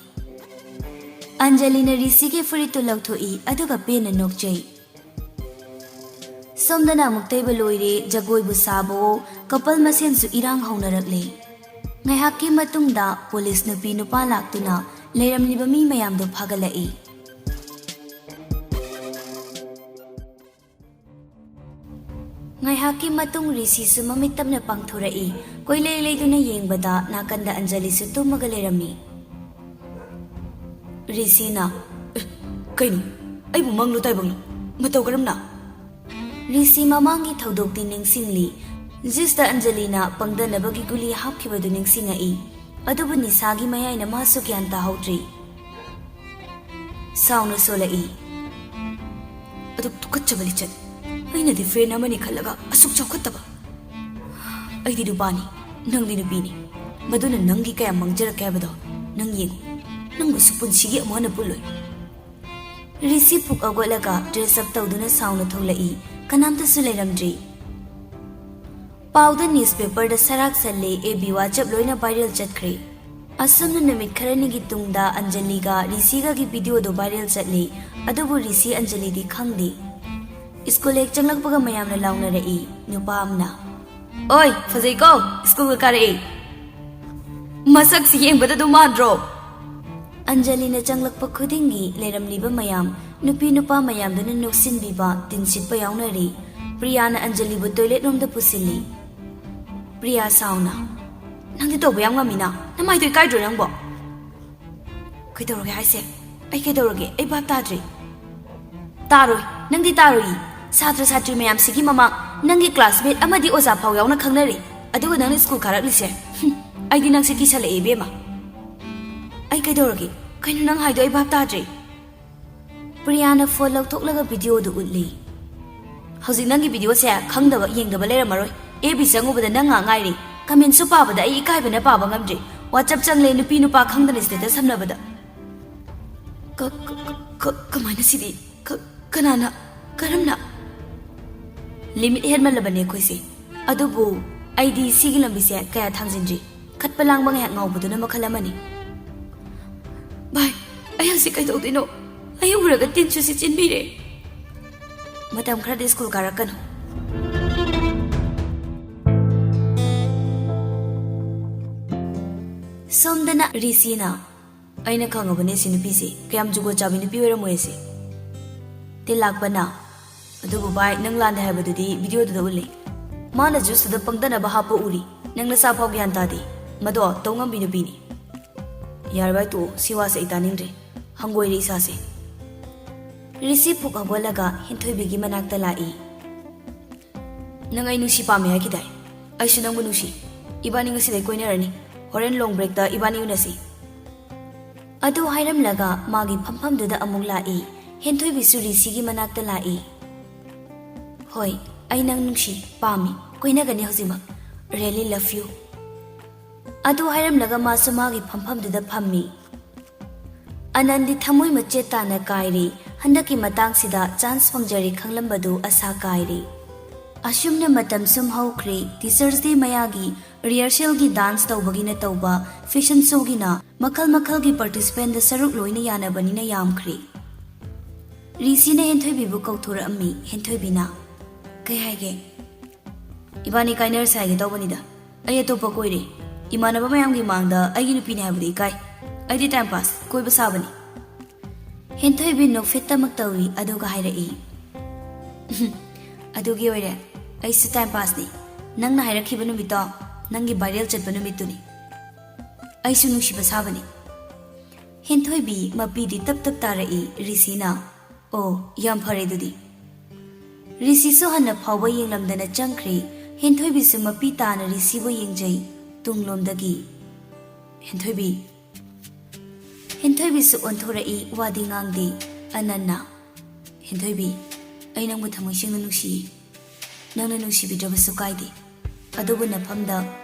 Anjali na risigi furito lawthoi aduga pena nokjai somdana muktaiba loire jagoi bu sabo couple masen su irang haunarakle ngaihakki matungda police nupi nupa laktuna leiramliba mi mayam do phagalai ngaihaki matung risi su mamit tamna pangthorai koilei leiduna yengbada nakanda anjali su tumaga lerami risi na kainu aibu manglo taibang matau karamna risi mamangi thodokti ningsingli jista anjali na pangdanabagi guli hapkhibadu ningsingai adubu nisagi mayaina masu gyan ta haudri sauna solai adu tukachabali chat aina di friend amani khalaga asuk chawkhataba aidi dubani nangdi nubini maduna nangi kaya mangjara kaya bado nang yengu nang usupun sigi amana puloi risi puk agolaga dress up tawduna sauna tholai kanamta su leiramdri pauda newspaper da sarak salle ab whatsapp loina viral chatkre assamna namit kharani gi tungda anjali ga risi ga gi video do viral chatle adubu risi anjali di khangdi School ek changlak paga mayam na launa rei nupa amna oi fazai ko school ka rei masak si yeng bada du madro Anjali na changlak pa khudingi leiramliba mayam nupi nupa mayam duna noksin biba tinsit pa yauna rei Priya na Anjali bu toilet room da pusili Priya sauna nang di to bayam ngamina namai toi kai dro nang bo kai doroge haise ai kai doroge ai bap tadri taroi nang di taroi Satra satri mayam sigi mama nangi classmate amadi oza phau yauna khangnari aduga nang school kharak lise ai di nang se kisale ebe ma ai kai dorogi kainu nang haido ai bap tadri Priyana phone laukthoklaga video du utli hauji nangi video se khangdaba yengdaba leramaroi ab changubada nang ngai ri comment su pabada ai ikai bana paba ngamdri whatsapp changle nupi nupa khangdani status samnabada kamaina sidi kanana karamna limit head malabane khoise adubu aidi sigi lambi se kaya thangjinji khatpalang bang hak ngawbuduna makhalamani bai ayang si kai dodino ꯑꯩ ꯎꯔꯒ ꯇꯤꯟꯁꯨ ꯁꯤꯠꯆꯤꯟꯕꯤꯔꯦ ꯃꯇꯝ ꯈꯔꯗꯤ school ꯀꯥꯔꯛꯀꯅꯨ ꯁꯣꯝꯗꯅ ꯔꯤꯁꯤꯅ ꯑꯩꯅ ꯈꯪꯉꯕꯅꯦ ꯁꯤ ꯅꯨꯄꯤꯁꯦ ꯀꯌꯥꯝ ꯖꯨꯒꯣꯠ ꯆꯥꯕꯤ ꯅꯨꯄꯤ ꯑꯣꯏꯔꯝꯃꯣꯏ ꯁꯤ ꯇꯤꯜꯂꯥꯛꯄꯅ ꯑꯗꯨꯕꯨ ꯚꯥꯏ ꯅꯪ ꯂꯥꯟꯗꯦ ꯍꯥꯏꯕꯗꯨꯗꯤ ꯚꯤꯗꯤꯑꯣꯗꯨꯗ ꯎꯠꯂꯤ ꯃꯥꯅ ꯖꯨꯁꯇꯨꯗ ꯄꯪꯗꯅꯕ ꯍꯥꯞꯄ ꯎꯔꯤ ꯅꯪ ꯅꯁꯥ ꯐꯥꯎ ꯒ꯭ꯌꯥꯟ ꯇꯥꯗꯦ ꯃꯗꯣ ꯇꯧ ꯉꯝꯕꯤ ꯅꯨꯄꯤꯅꯤ ꯌꯥꯔꯦ ꯚꯥꯏ ꯇꯣꯛꯑꯣ ꯁꯤ ꯋꯥꯁꯦ ꯑꯩ ꯇꯥꯅꯤꯡꯗ꯭ꯔꯦ ꯍꯪꯒꯣꯏꯔꯦ ꯏꯁꯥꯁꯦ ꯔꯤꯁꯤ ꯄꯨꯛ ꯍꯧꯒꯠꯂꯒ ꯍꯦꯟꯊꯣꯏꯕꯤꯒꯤ ꯃꯅꯥꯛꯇ ꯂꯥꯛꯏ ꯅꯪ ꯑꯩ ꯅꯨꯡꯁꯤ ꯄꯥꯝꯃꯦ ꯍꯥꯏꯈꯤꯗꯥꯏ ꯑꯩꯁꯨ ꯅꯪꯕꯨ ꯅꯨꯡꯁꯤ ꯏꯕꯥꯅꯤ ꯉꯁꯤꯗꯩ ꯀꯣꯏꯅꯔꯅꯤ ꯍꯣꯔꯦꯟ ꯂꯣꯡ ꯕ꯭ꯔꯦꯛꯇ ꯏꯕꯥꯅꯤ ꯎꯅꯁꯤ ꯑꯗꯨ ꯍꯥꯏꯔꯝꯂꯒ ꯃꯥꯒꯤ ꯐꯝꯐꯝꯗꯨꯗ ꯑꯃꯨꯛ ꯂꯥꯛꯏ ꯍꯦꯟꯊꯣꯏꯕꯤꯁꯨ ꯔꯤꯁꯤꯒꯤ ꯃꯅꯥꯛꯇ ꯂꯥꯛꯏ ꯍꯣꯏ ꯑꯩ ꯅꯪ ꯅꯨꯡꯁꯤ ꯄꯥꯝꯃꯤ ꯀꯣꯏꯅꯒꯅꯤ ꯍꯧꯖꯤꯛꯃꯛ ꯔꯤꯌꯦꯂꯤ ꯂꯚ ꯌꯨ ꯑꯗꯨ ꯍꯥꯏꯔꯝꯂꯒ ꯃꯥꯁꯨ ꯃꯥꯒꯤ ꯐꯝꯐꯝꯗꯨꯗ ꯐꯝꯃꯤ ꯑꯅꯟꯗꯤ ꯊꯃꯣꯏ ꯃꯆꯦꯠ ꯇꯥꯅ ꯀꯥꯏꯔꯤ ꯍꯟꯗꯛꯀꯤ ꯃꯇꯥꯡꯁꯤꯗ ꯆꯥꯟꯁ ꯐꯪꯖꯔꯤ ꯈꯪꯂꯝꯕꯗꯨ ꯑꯁꯥ ꯀꯥꯏꯔꯤ ꯑꯁꯨꯝꯅ ꯃꯇꯝ ꯁꯨꯝ ꯍꯧꯈ꯭ꯔꯦ ꯇꯤꯆꯔꯁ ꯗꯦ ꯃꯌꯥꯒꯤ ꯔꯤꯍꯔꯁꯦꯜꯒꯤ ꯗꯥꯟꯁ ꯇꯧꯕꯒꯤꯅ ꯇꯧꯕ ꯐꯦꯁꯟ ꯁꯣꯒꯤꯅ ꯃꯈꯜ ꯃꯈꯜꯒꯤ ꯄꯥꯔꯇꯤꯁꯤꯄꯦꯟꯗ ꯁꯔꯨꯛ ꯂꯣꯏꯅ ꯌꯥꯅꯕꯅꯤꯅ ꯌꯥꯝꯈ꯭ꯔꯦ ꯔꯤꯁꯤꯅ ꯍꯦꯟꯊꯣꯏꯕꯤꯕꯨ ꯀꯧꯊꯣꯔꯛꯑꯝꯃꯤ ꯍꯦꯟꯊꯣꯏꯕꯤꯅ ꯀꯩ ꯍꯥꯏꯒꯦ ꯏꯕꯥꯅꯤ ꯀꯥꯏꯅꯔꯁꯦ ꯍꯥꯏꯒꯦ ꯇꯧꯕꯅꯤꯗ ꯑꯩ ꯑꯇꯣꯞꯄ ꯀꯣꯏꯔꯦ ꯏꯃꯥꯟꯅꯕ ꯃꯌꯥꯝꯒꯤ ꯃꯥꯡꯗ ꯑꯩꯒꯤ ꯅꯨꯄꯤꯅꯤ ꯍꯥꯏꯕꯗꯤ ꯏꯀꯥꯏ ꯑꯩꯗꯤ ꯇꯥꯏꯝ ꯄꯥꯁ ꯀꯣꯏꯕ ꯁꯥꯕꯅꯤ ꯍꯦꯟꯊꯣꯏꯕꯤ ꯅꯣꯛꯐꯦꯠꯇꯃꯛ ꯇꯧꯏ ꯑꯗꯨꯒ ꯍꯥꯏꯔꯛꯏ ꯑꯗꯨꯒꯤ ꯑꯣꯏꯔꯦ ꯑꯩꯁꯨ ꯇꯥꯏꯝ ꯄꯥꯁꯅꯤ ꯅꯪꯅ ꯍꯥꯏꯔꯛꯈꯤꯕ ꯅꯨꯃꯤꯠꯇꯣ ꯅꯪꯒꯤ ꯚꯥꯏꯔꯦꯜ ꯆꯠꯄ ꯅꯨꯃꯤꯠꯇꯨꯅꯤ ꯑꯩꯁꯨ ꯅꯨꯡꯁꯤꯕ ꯁꯥꯕꯅꯤ ꯍꯦꯟꯊꯣꯏꯕꯤ ꯃꯄꯤꯗꯤ ꯇꯞ ꯇꯞ ꯇꯥꯔꯛꯏ ꯔꯤꯁꯤꯅ ꯑꯣ ꯌꯥꯝ ꯐꯔꯦ ꯑꯗꯨꯗꯤ ꯔꯤꯁꯤꯁꯨ ꯍꯟꯅ ꯐꯥꯎꯕ ꯌꯦꯡꯂꯝꯗꯅ ꯆꯪꯈ꯭ꯔꯦ ꯍꯦꯟꯊꯣꯏꯕꯤꯁꯨ ꯃꯄꯤ ꯇꯥꯅ ꯔꯤꯁꯤꯕꯨ ꯌꯦꯡꯖꯩ ꯇꯨꯡꯂꯣꯝꯗꯒꯤ ꯍꯦꯟꯊꯣꯏꯕꯤꯁꯨ ꯑꯣꯟꯊꯣꯔꯛꯏ ꯋꯥꯗꯤ ꯉꯥꯡꯗꯦ ꯑꯅꯟꯅ ꯍꯦꯟꯊꯣꯏꯕꯤ ꯑꯩ ꯅꯪꯕꯨ ꯊꯃꯣꯏ ꯁꯦꯡꯅ ꯅꯨꯡꯁꯤꯌꯦ ꯅꯪꯅ ꯅꯨꯡꯁꯤꯕꯤꯗ꯭ꯔꯕꯁꯨ ꯀꯥꯏꯗꯦ ꯑꯗꯨꯕꯨ ꯅꯐꯝꯗ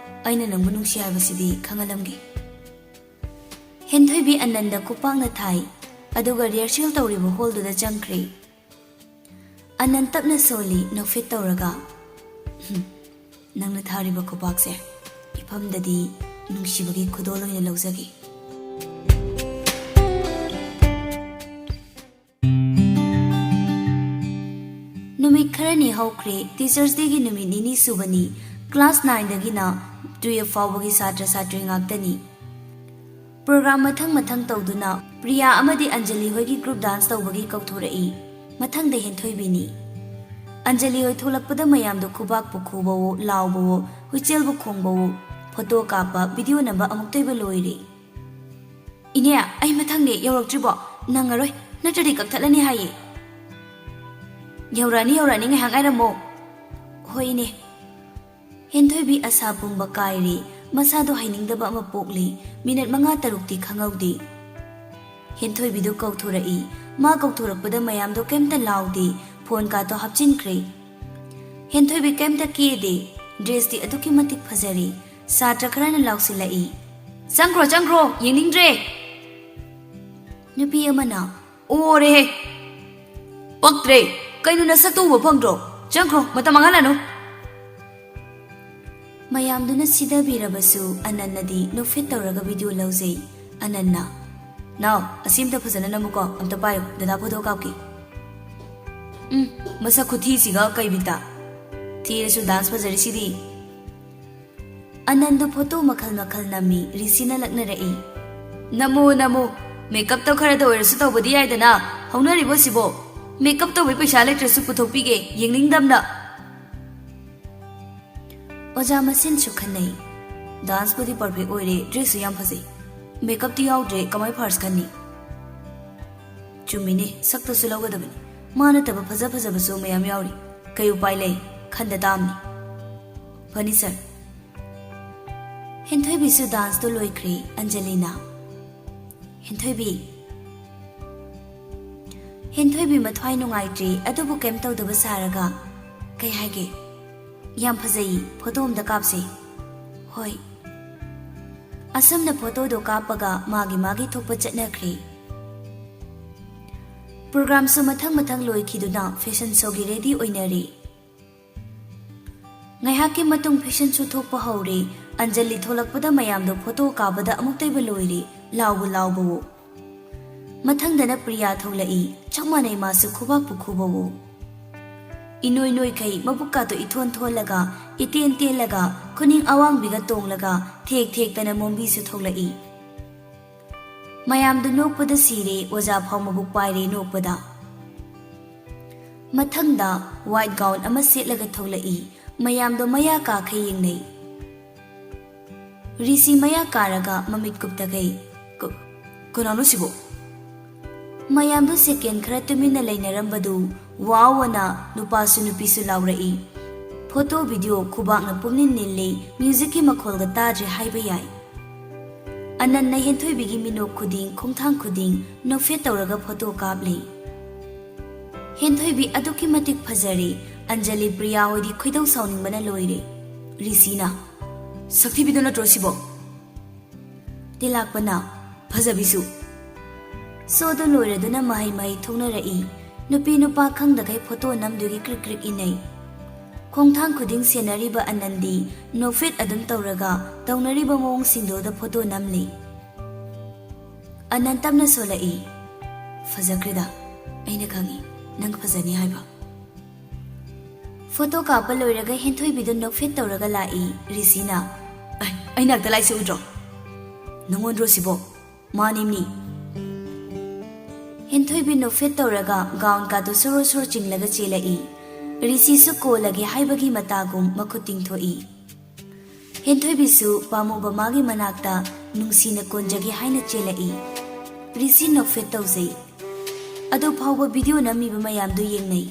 ꯑꯩꯅ ꯅꯪꯕꯨ ꯅꯨꯡꯁꯤ ꯍꯥꯏꯕꯁꯤꯗꯤ ꯈꯪꯍꯜꯂꯝꯒꯦ ꯍꯦꯟꯊꯣꯏꯕꯤ ꯑꯅꯟꯗ ꯈꯨꯄꯥꯛꯅ ꯊꯥꯏ ꯑꯗꯨꯒ ꯔꯤꯍꯔꯁꯦꯜ ꯇꯧꯔꯤꯕ ꯍꯣꯜꯗꯨꯗ ꯆꯪꯈ꯭ꯔꯦ ꯑꯅꯟ ꯇꯞꯅ ꯁꯣꯜꯂꯤ ꯅꯣꯛꯐꯦꯠ ꯇꯧꯔꯒ ꯅꯪꯅ ꯊꯥꯔꯤꯕ ꯈꯨꯄꯥꯛꯁꯦ ꯏꯐꯝꯗꯗꯤ ꯅꯨꯡꯁꯤꯕꯒꯤ ꯈꯨꯗꯣꯜ ꯑꯣꯏꯅ ꯂꯧꯖꯒꯦ ꯅꯨꯃꯤꯠ ꯈꯔꯅꯤ ꯍꯧꯈ꯭ꯔꯦ ꯇꯤꯆꯔꯁ ꯗꯦꯒꯤ ꯅꯨꯃꯤꯠ ꯅꯤꯅꯤ ꯁꯨꯕꯅꯤ ꯀ꯭ꯂꯥꯁ 9ꯗꯒꯤꯅ 12 ꯐꯥꯎꯕꯒꯤ ꯁꯥꯇ꯭ꯔ ꯁꯥꯇ꯭ꯔꯤ ꯉꯥꯛꯇꯅꯤ ꯄ꯭ꯔꯣꯒ꯭ꯔꯥꯝ ꯃꯊꯪ ꯃꯊꯪ ꯇꯧꯗꯨꯅ ꯄ꯭ꯔꯤꯌꯥ ꯑꯃꯗꯤ ꯑꯟꯖꯂꯤ ꯍꯣꯏꯒꯤ ꯒ꯭ꯔꯨꯞ ꯗꯥꯟꯁ ꯇꯧꯕꯒꯤ ꯀꯧꯊꯣꯔꯛꯏ ꯃꯊꯪꯗ ꯍꯦꯟꯊꯣꯏꯕꯤꯅꯤ ꯑꯟꯖꯂꯤ ꯍꯣꯏ ꯊꯣꯛꯂꯛꯄꯗ ꯃꯌꯥꯝꯗꯣ ꯈꯨꯕꯥꯛꯄꯨ ꯈꯨꯕꯋꯣ ꯂꯥꯎꯕꯋꯣ ꯍꯨꯏꯆꯦꯜꯕꯨ ꯈꯣꯡꯕꯋꯣ ꯐꯣꯇꯣ ꯀꯥꯞꯄ ꯚꯤꯗꯤꯑꯣ ꯅꯝꯕ ꯑꯃꯨꯛꯇꯣꯏꯕ ꯂꯣꯏꯔꯦ ꯏꯅꯦ ꯑꯩ ꯃꯊꯪꯅꯦ ꯌꯧꯔꯛꯇ꯭ꯔꯤꯕꯣ ꯅꯪꯉꯔꯣꯏ ꯅꯠꯇ꯭ꯔꯗꯤ ꯀꯛꯊꯠꯂꯅꯤ ꯍꯥꯏꯌꯦ ꯌꯧꯔꯛꯑꯅꯤ ꯉꯥꯏꯍꯥꯛ ꯉꯥꯏꯔꯝꯃꯣ ꯍꯣꯏ ꯏꯅꯦ ꯍꯦꯟꯊꯣꯏꯕꯤ ꯑꯁꯥ ꯄꯨꯡꯕ ꯀꯥꯏꯔꯤ ꯃꯁꯥꯗꯣ ꯍꯩꯅꯤꯡꯗꯕ ꯑꯃ ꯄꯣꯛꯂꯤ ꯃꯤꯅꯠ 5-6ꯇꯤ ꯈꯪꯍꯧꯗꯦ ꯍꯦꯟꯊꯣꯏꯕꯤꯗꯨ ꯀꯧꯊꯣꯔꯛꯏ ꯃꯥ ꯀꯧꯊꯣꯔꯛꯄꯗ ꯃꯌꯥꯝꯗꯣ ꯀꯩꯝꯇ ꯂꯥꯎꯗꯦ ꯐꯣꯟ ꯀꯥꯇꯣ ꯍꯥꯞꯆꯤꯟꯈ꯭ꯔꯦ ꯍꯦꯟꯊꯣꯏꯕꯤ ꯀꯩꯝꯇ ꯀꯦꯗꯦ ꯗ꯭ꯔꯦꯁꯇꯤ ꯑꯗꯨꯛꯀꯤ ꯃꯇꯤꯛ ꯐꯖꯔꯤ ꯁꯥꯇ꯭ꯔ ꯈꯔꯅ ꯂꯥꯎꯁꯤꯜꯂꯛꯏ ꯆꯪꯈ꯭ꯔꯣ ꯌꯦꯡꯅꯤꯡꯗ꯭ꯔꯦ ꯅꯨꯄꯤ ꯑꯃꯅ ꯑꯣꯔꯦꯍꯦ ꯄꯛꯇ꯭ꯔꯦ ꯀꯩꯅꯣ ꯅꯁꯛꯇꯨ ꯎꯕ ꯐꯪꯗ꯭ꯔꯣ ꯆꯪꯈ꯭ꯔꯣ ꯃꯇꯝ ꯃꯥꯡꯍꯜꯂꯅꯨ ꯃꯌꯥꯝꯗꯨꯅ ꯁꯤꯗꯕꯤꯔꯕꯁꯨ ꯑꯅꯟꯅꯗꯤ ꯅꯣꯛꯐꯦꯠ ꯇꯧꯔꯒ ꯚꯤꯗꯤꯑꯣ ꯂꯧꯖꯩ ꯑꯅꯟꯅ ꯅꯥꯎ ꯑꯁꯤ ꯑꯝꯇ ꯐꯖꯅ ꯅꯝꯃꯨꯀꯣ ꯑꯝꯇ ꯄꯥꯏꯌꯨ ꯗꯗꯥ ꯐꯣꯇꯣ ꯀꯥꯞꯀꯦ ꯃꯁꯛ ꯈꯨꯊꯤꯁꯤꯒ ꯀꯩ ꯕꯤꯠꯇ ꯊꯤꯔꯁꯨ ꯗꯥꯟꯁ ꯐꯖꯔꯤꯁꯤꯗꯤ ꯑꯅꯟꯗꯨ ꯐꯣꯇꯣ ꯃꯈꯜ ꯃꯈꯜ ꯅꯝꯃꯤ ꯔꯤꯁꯤꯅ ꯂꯛꯅꯔꯛꯏ ꯅꯝꯃꯨ ꯃꯦꯀꯞꯇꯣ ꯈꯔꯗ ꯑꯣꯏꯔꯁꯨ ꯇꯧꯕꯗꯤ ꯌꯥꯏꯗꯅ ꯍꯧꯅꯔꯤꯕꯣ ꯁꯤꯕꯣ ꯃꯦꯀꯞ ꯇꯧꯕꯩ ꯄꯩꯁꯥ ꯂꯩꯇ꯭ꯔꯁꯨ ꯄꯨꯊꯣꯛꯄꯤꯒꯦ ꯌꯦꯡꯅꯤꯡꯗꯝꯅ ꯑꯣꯖꯥ ꯃꯁꯦꯟꯁꯨ ꯈꯟꯅꯩ ꯗꯥꯟꯁꯄꯨꯗꯤ ꯄꯔꯐꯦꯛ ꯑꯣꯏꯔꯦ ꯗ꯭ꯔꯦꯁꯁꯨ ꯌꯥꯝ ꯐꯖꯩ ꯃꯦꯀꯞꯇꯤ ꯌꯥꯎꯗ꯭ꯔꯦ ꯀꯃꯥꯏ ꯐꯥꯔꯁ ꯈꯟꯅꯤ ꯆꯨꯝꯃꯤꯅꯦ ꯁꯛꯇꯁꯨ ꯂꯧꯒꯗꯕꯅꯤ ꯃꯥ ꯅꯠꯇꯕ ꯐꯖꯕꯁꯨ ꯃꯌꯥꯝ ꯌꯥꯎꯔꯤ ꯀꯩ ꯎꯄꯥꯏ ꯂꯩ ꯈꯟꯗ ꯇꯥꯝꯅꯤ ꯐꯅꯤ ꯁꯔ ꯍꯦꯟꯊꯣꯏꯕꯤꯁꯨ ꯗꯥꯟꯁꯇꯣ ꯂꯣꯏꯈ꯭ꯔꯦ ꯑꯟꯖꯂꯤꯅ ꯍꯦꯟꯊꯣꯏꯕꯤ ꯃꯊ꯭ꯋꯥꯏ ꯅꯨꯡꯉꯥꯏꯇ꯭ꯔꯤ ꯑꯗꯨꯕꯨ ꯀꯩꯝ ꯇꯧꯗꯕ ꯁꯥꯔꯒ ꯀꯩ ꯍꯥꯏꯒꯦ ꯌꯥꯝ ꯐꯖꯩ ꯐꯣꯇꯣ ꯑꯝꯇ ꯀꯥꯞꯁꯦ ꯍꯣꯏ ꯑꯁꯨꯝꯅ ꯐꯣꯇꯣꯗꯣ ꯀꯥꯞꯄꯒ ꯃꯥꯒꯤ ꯊꯣꯛꯄ ꯆꯠꯅꯈ꯭ꯔꯦ ꯄ꯭ꯔꯣꯒ꯭ꯔꯥꯝꯁꯨ ꯃꯊꯪ ꯂꯣꯏꯈꯤꯗꯨꯅ ꯐꯦꯁꯟ ꯁꯣꯒꯤ ꯔꯦꯗꯤ ꯑꯣꯏꯅꯔꯦ ꯉꯥꯏꯍꯥꯛꯀꯤ ꯃꯇꯨꯡ ꯐꯦꯁꯟ ꯁꯣ ꯊꯣꯛꯄ ꯍꯧꯔꯦ ꯑꯟꯖꯂꯤ ꯊꯣꯛꯂꯛꯄꯗ ꯃꯌꯥꯝꯗꯣ ꯐꯣꯇꯣ ꯀꯥꯞꯄꯗ ꯑꯃꯨꯛꯇꯣꯏꯕ ꯂꯣꯏꯔꯦ ꯂꯥꯎꯕꯋꯣ ꯃꯊꯪꯗꯅ ꯄ꯭ꯔꯤꯌꯥ ꯊꯣꯛꯂꯛꯏ ꯆꯞ ꯃꯥꯟꯅꯩ ꯃꯥꯁꯨ ꯈꯨꯕꯥꯛꯄꯨ ꯈꯨꯕꯋꯣ ꯏꯅꯣꯏ ꯅꯣꯏꯈꯩ ꯃꯕꯨꯛꯀꯥꯗꯣ ꯏꯊꯣꯟ ꯊꯣꯜꯂꯒ ꯏꯇꯦꯟ ꯇꯦꯜꯂꯒ ꯈꯨꯅꯤꯡ ꯑꯋꯥꯡꯕꯤꯒ ꯇꯣꯡꯂꯒ ꯊꯦꯛ ꯊꯦꯛꯇꯅ ꯃꯣꯝꯕꯤꯁꯨ ꯊꯣꯛꯂꯛꯏ ꯃꯌꯥꯝꯗꯨ ꯅꯣꯛꯄꯗ ꯁꯤꯔꯦ ꯑꯣꯖꯥ ꯐꯥꯎ ꯃꯕꯨꯛ ꯄꯥꯏꯔꯦ ꯅꯣꯛꯄꯗ ꯃꯊꯪꯗ ꯋꯥꯏꯠ ꯒꯥꯎꯟ ꯑꯃ ꯁꯦꯠꯂꯒ ꯊꯣꯛꯂꯛꯏ ꯃꯌꯥꯝꯗꯣ ꯃꯌꯥ ꯀꯥꯈꯩ ꯌꯦꯡꯅꯩ ꯔꯤꯁꯤ ꯃꯌꯥ ꯀꯥꯔꯒ ꯃꯃꯤꯠ ꯀꯨꯞꯇꯈꯩ ꯀꯅꯥꯅꯣ ꯁꯤꯕꯣ ꯃꯌꯥꯝꯗꯨ ꯁꯦꯀꯦꯟ ꯈꯔ ꯇꯨꯃꯤꯟꯅ ꯂꯩꯅꯔꯝꯕꯗꯨ ꯋꯥꯎꯋꯅ ꯅꯨꯄꯥꯁꯨ ꯅꯨꯄꯤꯁꯨ ꯂꯥꯎꯔꯛꯏ ꯐꯣꯇꯣ ꯚꯤꯗꯤꯑꯣ ꯈꯨꯕꯥꯛꯅ ꯄꯨꯝꯅꯤꯟ ꯅꯤꯜꯂꯤ ꯃ꯭ꯌꯨꯖꯤꯛꯀꯤ ꯃꯈꯣꯜꯒ ꯇꯥꯗ꯭ꯔꯦ ꯍꯥꯏꯕ ꯌꯥꯏ ꯑꯅꯟꯅ ꯍꯦꯟꯊꯣꯏꯕꯤꯒꯤ ꯃꯤꯅꯣꯛ ꯈꯨꯗꯤꯡ ꯈꯣꯡꯊꯥꯡ ꯈꯨꯗꯤꯡ ꯅꯣꯛꯐꯦꯠ ꯇꯧꯔꯒ ꯐꯣꯇꯣ ꯀꯥꯞꯂꯤ ꯍꯦꯟꯊꯣꯏꯕꯤ ꯑꯗꯨꯛꯀꯤ ꯃꯇꯤꯛ ꯐꯖꯔꯦ ꯑꯟꯖꯂꯤ ꯄ꯭ꯔꯤꯌꯥ ꯍꯣꯏꯗꯤ ꯈꯣꯏꯗꯧ ꯁꯥꯎꯅꯤꯡꯕꯅ ꯂꯣꯏꯔꯦ ꯔꯤꯁꯤꯅ ꯁꯛꯊꯤꯕꯤꯗꯣ ꯅꯠꯇ꯭ꯔꯣ ꯁꯤꯕꯣ ꯇꯤꯂꯥꯛꯄꯅ ꯐꯖꯕꯤꯁꯨ ꯁꯣꯗꯣ ꯂꯣꯏꯔꯗꯨꯅ ꯃꯍꯩ ꯃꯍꯩ ꯊꯣꯛꯅꯔꯛꯏ ꯅꯨꯄꯤ ꯅꯨꯄꯥ ꯈꯪꯗꯈꯩ ꯐꯣꯇꯣ ꯅꯝꯗꯨꯒꯤ ꯀ꯭ꯔꯤꯛ ꯀ꯭ꯔꯤꯛ ꯏꯟꯅꯩ ꯈꯣꯡꯊꯥꯡ ꯈꯨꯗꯤꯡ ꯁꯦꯟꯅꯔꯤꯕ ꯑꯅꯟꯗꯤ ꯅꯣꯛꯐꯦꯠ ꯑꯗꯨꯝ ꯇꯧꯔꯒ ꯇꯧꯅꯔꯤꯕ ꯃꯑꯣꯡꯁꯤꯡꯗꯨꯗ ꯐꯣꯇꯣ ꯅꯝꯂꯤ ꯑꯅꯟ ꯇꯞꯅ ꯁꯣꯜꯂꯛꯏ ꯐꯖꯈ꯭ꯔꯦꯗ ꯑꯩꯅ ꯈꯪꯏ ꯅꯪ ꯐꯖꯅꯤ ꯍꯥꯏꯕ ꯐꯣꯇꯣ ꯀꯥꯞꯄ ꯂꯣꯏꯔꯒ ꯍꯦꯟꯊꯣꯏꯕꯤꯗꯨ ꯅꯣꯛꯐꯦꯠ ꯇꯧꯔꯒ ꯂꯥꯛꯏ ꯔꯤꯁꯤꯅ ꯑꯩ ꯅꯥꯛꯇ ꯂꯥꯏꯁꯦ ꯎꯗ꯭ꯔꯣ ꯅꯪꯉꯣꯟꯗ꯭ꯔꯣ ꯁꯤꯕꯣ ꯃꯥꯅꯤꯝꯅꯤ ꯍꯦꯟꯊꯣꯏꯕꯤ ꯅꯣꯛꯐꯦꯠ ꯇꯧꯔꯒ ꯒꯥꯎꯟ ꯀꯥꯗꯨ ꯁꯣꯔꯣ ꯁꯣꯔꯣ ꯆꯤꯡꯂꯒ ꯆꯦꯜꯂꯛꯏ ꯔꯤꯁꯤꯁꯨ ꯀꯣꯜꯂꯒꯦ ꯍꯥꯏꯕꯒꯤ ꯃꯇꯥꯒꯨꯝ ꯃꯈꯨꯠ ꯇꯤꯡꯊꯣꯛꯏ ꯍꯦꯟꯊꯣꯏꯕꯤꯁꯨ ꯄꯥꯝꯃꯨꯕ ꯃꯥꯒꯤ ꯃꯅꯥꯛꯇ ꯅꯨꯡꯁꯤꯅ ꯀꯣꯟꯖꯒꯦ ꯍꯥꯏꯅ ꯆꯦꯜꯂꯛꯏ ꯔꯤꯁꯤ ꯅꯣꯛꯐꯦꯠ ꯇꯧꯖꯩ ꯑꯗꯨ ꯐꯥꯎꯕ ꯚꯤꯗꯤꯑꯣ ꯅꯝꯃꯤꯕ ꯃꯌꯥꯝꯗꯨ ꯌꯦꯡꯅꯩ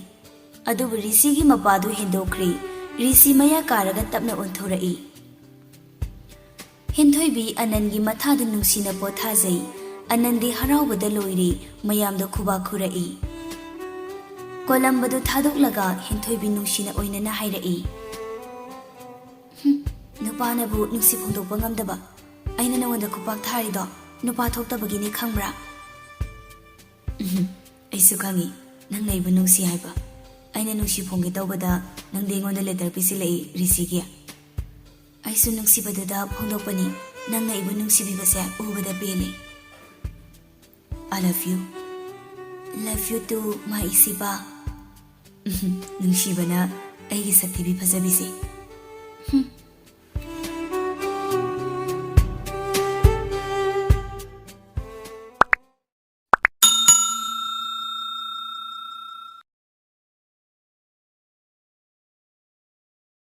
ꯑꯗꯨꯕꯨ ꯔꯤꯁꯤꯒꯤ ꯃꯄꯥꯗꯨ ꯍꯦꯟꯗꯣꯛꯈ꯭ꯔꯦ ꯔꯤꯁꯤ ꯃꯌꯥ ꯀꯥꯔꯒ ꯇꯞꯅ ꯑꯣꯟꯊꯣꯔꯛꯏ ꯍꯦꯟꯊꯣꯏꯕꯤ ꯑꯅꯟꯒꯤ ꯃꯊꯥꯗ ꯅꯨꯡꯁꯤꯅ ꯄꯣꯊꯥꯖꯩ ꯑꯅꯟꯗꯤ ꯍꯔꯥꯎꯕꯗ ꯂꯣꯏꯔꯦ ꯃꯌꯥꯝꯗ ꯈꯨꯕꯥꯛ ꯈꯨꯔꯛꯏ ꯀꯣꯂꯝꯕꯗꯨ ꯊꯥꯗꯣꯛꯂꯒ ꯍꯦꯟꯊꯣꯏꯕꯤ ꯅꯨꯡꯁꯤꯅ ꯑꯣꯏꯅꯅ ꯍꯥꯏꯔꯛꯏ ꯅꯨꯄꯥꯅꯕꯨ ꯅꯨꯡꯁꯤ ꯐꯣꯡꯗꯣꯛꯄ ꯉꯝꯗꯕ ꯑꯩꯅ ꯅꯉꯣꯟꯗ ꯈꯨꯄꯥꯛ ꯊꯥꯔꯤꯗꯣ ꯅꯨꯄꯥ ꯊꯣꯛꯇꯕꯒꯤꯅꯤ ꯈꯪꯕ꯭ꯔꯥ ꯑꯩꯁꯨ ꯈꯪꯏ ꯅꯪ ꯑꯩꯕꯨ ꯅꯨꯡꯁꯤ ꯍꯥꯏꯕ ꯑꯩꯅ ꯅꯨꯡꯁꯤ ꯐꯣꯡꯒꯦ ꯇꯧꯕꯗ ꯅꯪꯗꯤ ꯑꯩꯉꯣꯟꯗ ꯂꯦꯇꯔ ꯄꯤꯁꯤꯜꯂꯛꯏ ꯔꯤꯁꯤꯒꯤ ꯑꯩꯁꯨ ꯅꯨꯡꯁꯤꯕꯗꯨꯗ ꯐꯣꯡꯗꯣꯛꯄꯅꯤ ꯅꯪꯅ ꯑꯩꯕꯨ ꯅꯨꯡꯁꯤꯕꯤꯕꯁꯦ ꯎꯕꯗ ꯄꯦꯜꯂꯤ I love you too my isiba ꯅꯨꯡꯁꯤꯕꯅ ꯑꯩꯒꯤ ꯁꯛꯊꯤꯕꯤ ꯐꯖꯕꯤꯁꯦ